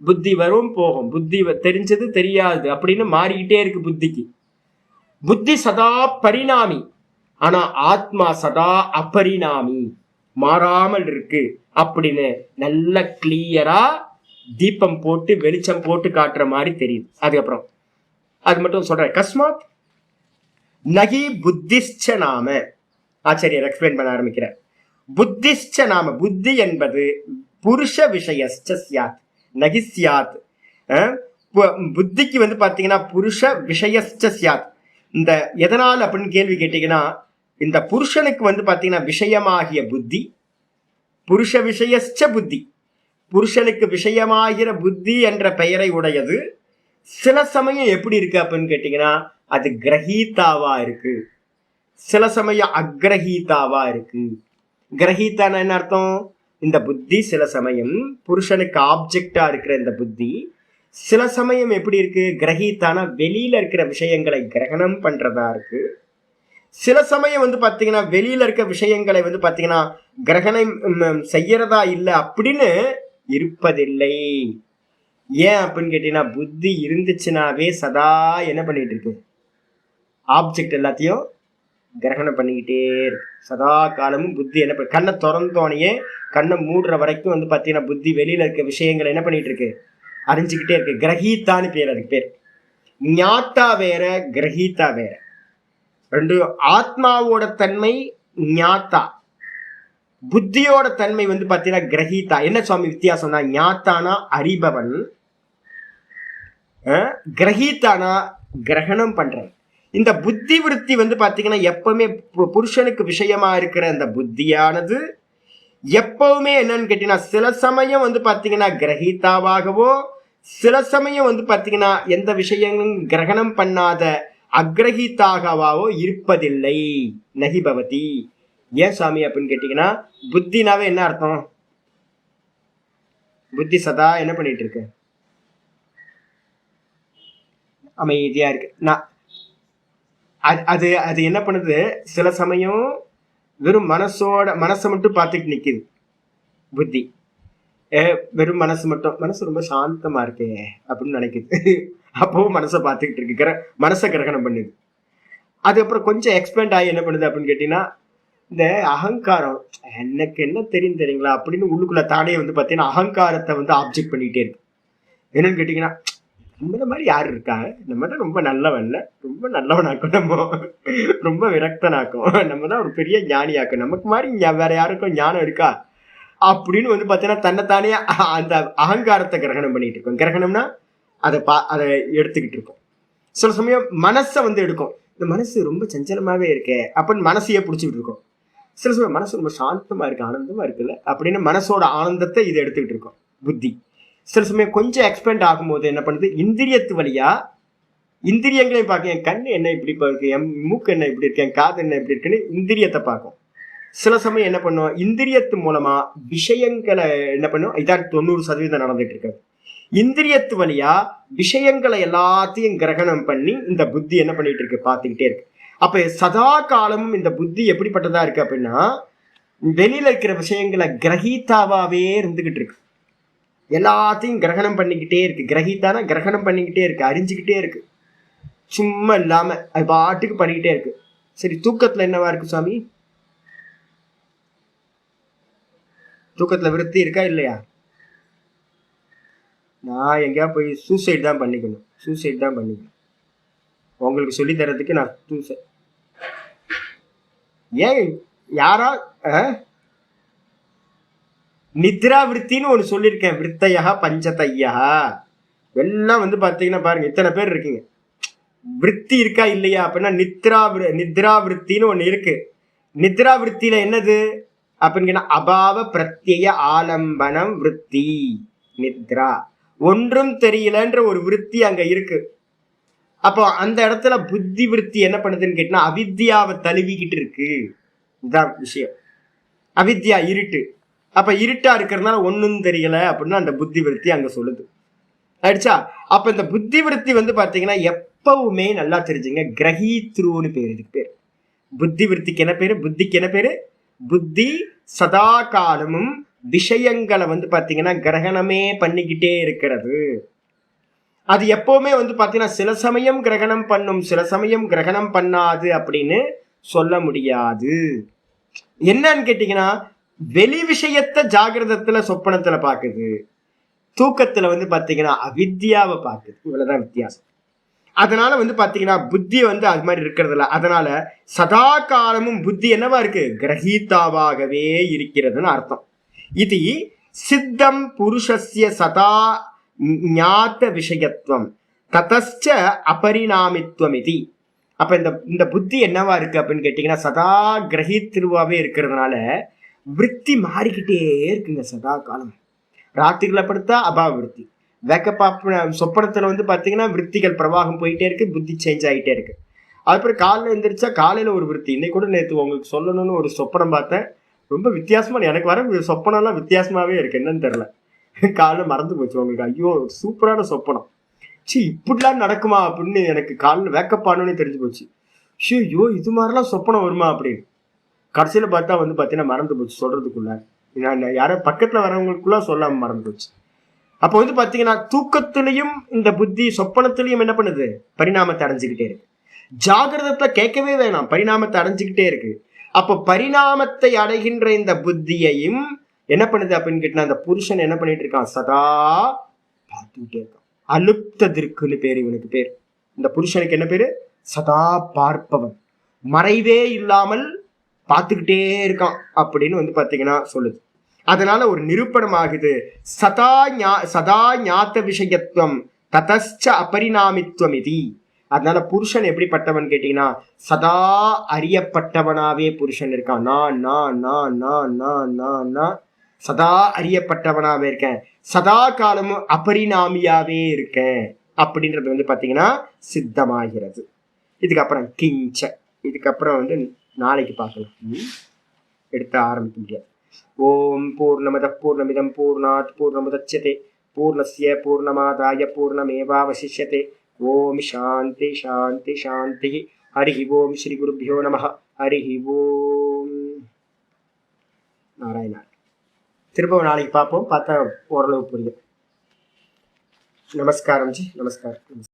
புத்தி வரும் போகும், புத்தி தெரிஞ்சது தெரியாது அப்படின்னு மாறிக்கிட்டே இருக்கு புத்திக்கு. புத்தி சதா பரிணாமி, ஆனா ஆத்மா சதா அபரிணாமி, மாறாமல் இருக்கு அப்படின்னு நல்ல கிளியரா தீபம் போட்டு வெளிச்சம் போட்டு காட்டுற மாதிரி தெரியுது. அதுக்கப்புறம் அது மட்டும் சொல்றேன். கஸ்மாத் நகி புத்திஷ்ட நாம. ஆச்சரியர் எக்ஸ்பிளைன் பண்ண ஆரம்பிக்கிறார். புத்திஷ்ட நாம, புத்தி என்பது புருஷ விஷயஸ்ட ஸ்யாத் நகி ஸ்யாத். புத்திக்கு வந்து பாத்தீங்கன்னா புருஷ விஷயஸ்ட ஸ்யாத். இந்த எதனால் அப்படின்னு கேள்வி கேட்டீங்கன்னா, இந்த புருஷனுக்கு வந்து பாத்தீங்கன்னா விஷயமாகிய புத்தி, புருஷ விஷயஸ்ட புத்தி, புருஷனுக்கு விஷயமாகிற புத்தி என்ற பெயரை உடையது. சில சமயம் எப்படி இருக்கு அப்படின்னு கேட்டீங்கன்னா அது கிரகீதாவா இருக்கு, சில சமயம் அக்ரஹீதாவா இருக்கு. கிரகீதான என்ன அர்த்தம்? இந்த புத்தி சில சமயம் புருஷனுக்கு ஆப்ஜெக்டா இருக்கிற இந்த புத்தி சில சமயம் எப்படி இருக்கு? கிரகீதானா வெளியில இருக்கிற விஷயங்களை கிரகணம் பண்றதா இருக்கு. சில சமயம் வந்து பாத்தீங்கன்னா வெளியில இருக்க விஷயங்களை வந்து பாத்தீங்கன்னா கிரகணம் செய்யறதா இல்லை அப்படின்னு இருப்பதில்லை. ஏன் அப்படின்னு கேட்டீங்கன்னா புத்தி இருந்துச்சுனாவே சதா என்ன பண்ணிட்டு இருக்கு? ஆப்ஜெக்ட் எல்லாத்தையும் கிரகணம் பண்ணிக்கிட்டே இருக்கு. சதா காலமும் புத்தி என்ன பண்ண, கண்ணை திறந்தோனையே கண்ணை மூடுற வரைக்கும் வந்து பாத்தீங்கன்னா புத்தி வெளியில இருக்க விஷயங்களை என்ன பண்ணிட்டு இருக்கு? அறிஞ்சுக்கிட்டே இருக்கு. கிரகீத்தான்னு பேர். அதுக்கு பேர் ஞாத்தா வேற, கிரகீதா வேற. ரெண்டு. ஆத்மாவோட தன்மை ஞாத்தா, புத்தியோட தன்மை வந்து பாத்தீங்கன்னா கிரகீதா. என்ன சுவாமி வித்தியாசம்னா, ஞாத்தானா அறிபவன், கிரகீதானா கிரகணம் பண்றேன். இந்த புத்தி விருத்தி வந்து பாத்தீங்கன்னா எப்பவுமே புருஷனுக்கு விஷயமா இருக்கிற இந்த புத்தியானது எப்பவுமே என்னன்னு கேட்டீங்கன்னா சில சமயம் வந்து பாத்தீங்கன்னா கிரகீதாவாகவோ, சில சமயம் வந்து பாத்தீங்கன்னா எந்த விஷயங்களும் கிரகணம் பண்ணாத அக்ரஹீதாகவோ இருப்பதில்லை. நகி பவதி. ஏன் சாமி அப்படின்னு கேட்டீங்கன்னா புத்தினாவே என்ன அர்த்தம்? புத்தி சதா என்ன பண்ணிட்டு இருக்கு? அமைதியா இருக்கு. நான் அது அது என்ன பண்ணுது? சில சமயம் வெறும் மனசை மட்டும் பார்த்துட்டு நிக்குது புத்தி. வெறும் மனசு ரொம்ப சாந்தமா இருக்கே அப்படின்னு நினைக்குது. அப்பவும் மனசை பார்த்துக்கிட்டு இருக்கு, மனசை கிரகணம் பண்ணுது. அதுக்கப்புறம் கொஞ்சம் எக்ஸ்பேண்ட் ஆகி என்ன பண்ணுது அப்படின்னு கேட்டீங்கன்னா இந்த அகங்காரம், எனக்கு என்ன தெரியும் தெரியுங்களா அப்படின்னு உள்ளுக்குள்ள தானே வந்து பார்த்தீங்கன்னா அகங்காரத்தை வந்து ஆப்ஜெக்ட் பண்ணிக்கிட்டே இருக்கு. என்னன்னு கேட்டீங்கன்னா நம்மள மாதிரி யாரு இருக்கா, நம்ம தான் ரொம்ப நல்லவன்ல, ரொம்ப நல்லவனாக்கும், நம்ம ரொம்ப விரக்தனாக்கும், நம்ம தான் ஒரு பெரிய ஞானியாக்கும், நமக்கு மாதிரி வேற யாருக்கும் ஞானம் இருக்கா அப்படின்னு வந்து பார்த்தீங்கன்னா தன்னைத்தானே அந்த அகங்காரத்தை கிரகணம் பண்ணிட்டு இருக்கோம். கிரகணம்னா அதை எடுத்துக்கிட்டு இருக்கோம். சில சமயம் மனசை வந்து எடுக்கும். இந்த மனசு ரொம்ப சஞ்சலமாவே இருக்கே அப்படின்னு மனசையே பிடிச்சிக்கிட்டு இருக்கோம். சில சமயம் மனசு ரொம்ப சாந்தமா இருக்கு, ஆனந்தமா இருக்குல்ல அப்படின்னு மனசோட ஆனந்தத்தை இது எடுத்துக்கிட்டு இருக்கோம் புத்தி. சில சமயம் கொஞ்சம் எக்ஸ்பெண்ட் ஆகும்போது என்ன பண்ணுது, இந்திரியத்து வழியா இந்திரியங்களையும் பார்க்க, என் கண் என்ன இப்படி இருக்கு, என் மூக்கு என்ன இப்படி இருக்கு, என் காது என்ன இப்படி இருக்குன்னு இந்திரியத்தை பார்க்கும். சில சமயம் என்ன பண்ணுவோம், இந்திரியத்து மூலமா விஷயங்களை என்ன பண்ணுவோம், இதான் 90% நடந்துட்டு இருக்காது. இந்திரியத்து வழியா விஷயங்களை எல்லாத்தையும் கிரகணம் பண்ணி இந்த புத்தி என்ன பண்ணிட்டு இருக்கு, பார்த்துக்கிட்டே இருக்கு. அப்ப சதா காலமும் இந்த புத்தி எப்படிப்பட்டதா இருக்கு அப்படின்னா, வெளியில இருக்கிற விஷயங்களை கிரகீதாவே இருந்துகிட்டு இருக்கு, எல்லாத்தையும் கிரகணம் பண்ணிக்கிட்டே இருக்கு. கிரகீதானா கிரகணம் பண்ணிக்கிட்டே இருக்கு, அறிஞ்சுக்கிட்டே இருக்கு, சும்மா இல்லாம அது பாட்டுக்கு பண்ணிக்கிட்டே இருக்கு. சரி, தூக்கத்துல என்னவா இருக்கு சாமி? தூக்கத்துல விருத்தி இருக்கா இல்லையா? நான் எங்கேயா போய் சூசைட் தான் பண்ணிக்கணும், சூசைட் தான் பண்ணிக்கணும். உங்களுக்கு சொல்லி தரதுக்கு நான் சூசைட் ஏன் யாரா நித்ரா விற்த்தின்னு ஒன்று சொல்லியிருக்கேன். விற்த்தையா பஞ்சத்தையா எல்லாம் வந்து பார்த்தீங்கன்னா பாருங்க, இத்தனை பேர் இருக்கீங்க. விற்பி இருக்கா இல்லையா அப்படின்னா நித்ரா விற்த்தின்னு ஒன்று இருக்கு. நித்ரா விற்த்தியில என்னது அப்படின்னு அபாவ பிரத்யய ஆலம்பனம் விற்பி. நித்ரா ஒன்றும் தெரியலன்ற ஒரு விற்பி அங்க இருக்கு. அப்போ அந்த இடத்துல புத்தி விற்பி என்ன பண்ணுதுன்னு கேட்டா அவித்யாவை தழுவிக்கிட்டு இருக்கு. இதான் விஷயம். அவித்யா இருட்டு. அப்ப இருட்டா இருக்கிறதுனால ஒன்னும் தெரியல அப்படின்னா அந்த புத்தி விற்பி அங்க சொல்லுது. ஆயிடுச்சா? அப்ப இந்த புத்தி விற்பி வந்து பாத்தீங்கன்னா எப்பவுமே நல்லா தெரிஞ்சுங்க, கிரகீத்ருன்னு பேர். இதுக்கு பேர் புத்தி விற்பிக்கு என்ன பேரு, புத்திக்கு என்ன பேரு? புத்தி சதா காலமும் விஷயங்களை வந்து பாத்தீங்கன்னா கிரகணமே பண்ணிக்கிட்டே இருக்கிறது. அது எப்பவுமே வந்து பாத்தீங்கன்னா சில சமயம் கிரகணம் பண்ணும், சில சமயம் கிரகணம் பண்ணாது அப்படின்னு சொல்ல முடியாது. என்னன்னு கேட்டீங்கன்னா, வெளி விஷயத்த ஜாகிரதத்துல சொப்பனத்துல பாக்குது, தூக்கத்துல வந்து பாத்தீங்கன்னா அவித்யாவை பாக்குது. இவ்வளவுதான் வித்தியாசம். அதனால வந்து பாத்தீங்கன்னா புத்தி வந்து அது மாதிரி இருக்கிறது இல்ல. அதனால சதா காலமும் புத்தி என்னவா இருக்கு, கிரகீதாவாகவே இருக்கிறதுன்னு அர்த்தம். இது சித்தம் புருஷஸ்ய சதா ஞாத்த விஷயத்துவம் ததச்ச அபரிணாமித்துவம் இது. அப்ப இந்த புத்தி என்னவா இருக்கு அப்படின்னு கேட்டீங்கன்னா சதா கிரகித்திருவாவே இருக்கிறதுனால விற்பி மாறிக்கிட்டே இருக்குங்க சதா காலம். ராத்திரிகளை படுத்தா அபாவ விற்பி, வேக்கப் சொப்பனத்துல வந்து பாத்தீங்கன்னா விற்பிகள் பிரவாகம் போயிட்டே இருக்கு, புத்தி சேஞ்ச் ஆகிட்டே இருக்கு. அதுக்கப்புறம் காலையில எந்திரிச்சா காலையில ஒரு விற்பி. இன்னைக்கு கூட நேற்று உங்களுக்கு சொல்லணும்னு ஒரு சொப்பனம் பார்த்தேன், ரொம்ப வித்தியாசமா. எனக்கு வர சொப்பனம்லாம் வித்தியாசமாவே இருக்கு, என்னன்னு தெரியல. காலைல மறந்து போச்சு உங்களுக்கு. ஐயோ சூப்பரான சொப்பனம், சி இப்படிலாம் நடக்குமா அப்படின்னு எனக்கு காலைல வேக்கப் ஆனோன்னு தெரிஞ்சு போச்சு. ஐயோ இது மாதிரிலாம் சொப்பனம் வருமா அப்படின்னு. கடைசியில பார்த்தா வந்து பார்த்தீங்கன்னா மறந்து போச்சு சொல்றதுக்குள்ள. நான் யாரும் பக்கத்துல வரவங்களுக்குள்ள சொல்லாம மறந்து போச்சு. அப்போ வந்து பாத்தீங்கன்னா தூக்கத்திலையும் இந்த புத்தி சொப்பனத்திலையும் என்ன பண்ணுது, பரிணாமத்தை அடைஞ்சுக்கிட்டே இருக்கு. ஜாகிரதத்தை கேட்கவே வேணாம், பரிணாமத்தை அடைஞ்சுக்கிட்டே இருக்கு. அப்போ பரிணாமத்தை அடைகின்ற இந்த புத்தியையும் என்ன பண்ணுது அப்படின்னு கேட்டா அந்த புருஷன் என்ன பண்ணிட்டு இருக்கான், சதா பார்த்துக்கிட்டே இருக்கான். அலுப்ததிற்குன்னு பேரு இவனுக்கு பேர். இந்த புருஷனுக்கு என்ன பேரு, சதா பார்ப்பவன், மறைவே இல்லாமல் பார்த்துக்கிட்டே இருக்கான் அப்படின்னு வந்து பாத்தீங்கன்னா சொல்லுது. அதனால ஒரு நிரூபணம் ஆகுது, சதா ஞாத்த விஷயத்துவம் ததச்ச அபரிணாமித்துவம் இது. அதனால புருஷன் எப்படிப்பட்டவன் கேட்டீங்கன்னா சதா அறியப்பட்டவனாவே புருஷன் இருக்கான். நான் சதா அறியப்பட்டவனாவே இருக்கேன், சதா காலமும் அபரிணாமியாவே இருக்கேன் அப்படின்றது வந்து பாத்தீங்கன்னா சித்தமாகிறது. இதுக்கப்புறம் கிஞ்ச, இதுக்கப்புறம் வந்து நாளைக்கு பார்க்கலாம், எடுத்த ஆரம்பிக்க முடியாது. ஓம் பூர்ணமத பூர்ணமிதம் பூர்ணாத் பூர்ணமுதச்யதே பூர்ணஸ்ய பூர்ணமாதாய பூர்ணமேவாவசிஷ்யதே. ஓம் சாந்தி சாந்தி சாந்தி. ஹரி ஓம். ஸ்ரீ குருபியோ நமஹ. ஹரி ஓம். நாராயணா. திரும்ப நாளைக்கு பார்ப்போம், பார்த்தா ஓரளவு புரியும். நமஸ்காரம் ஜி, நமஸ்காரம்.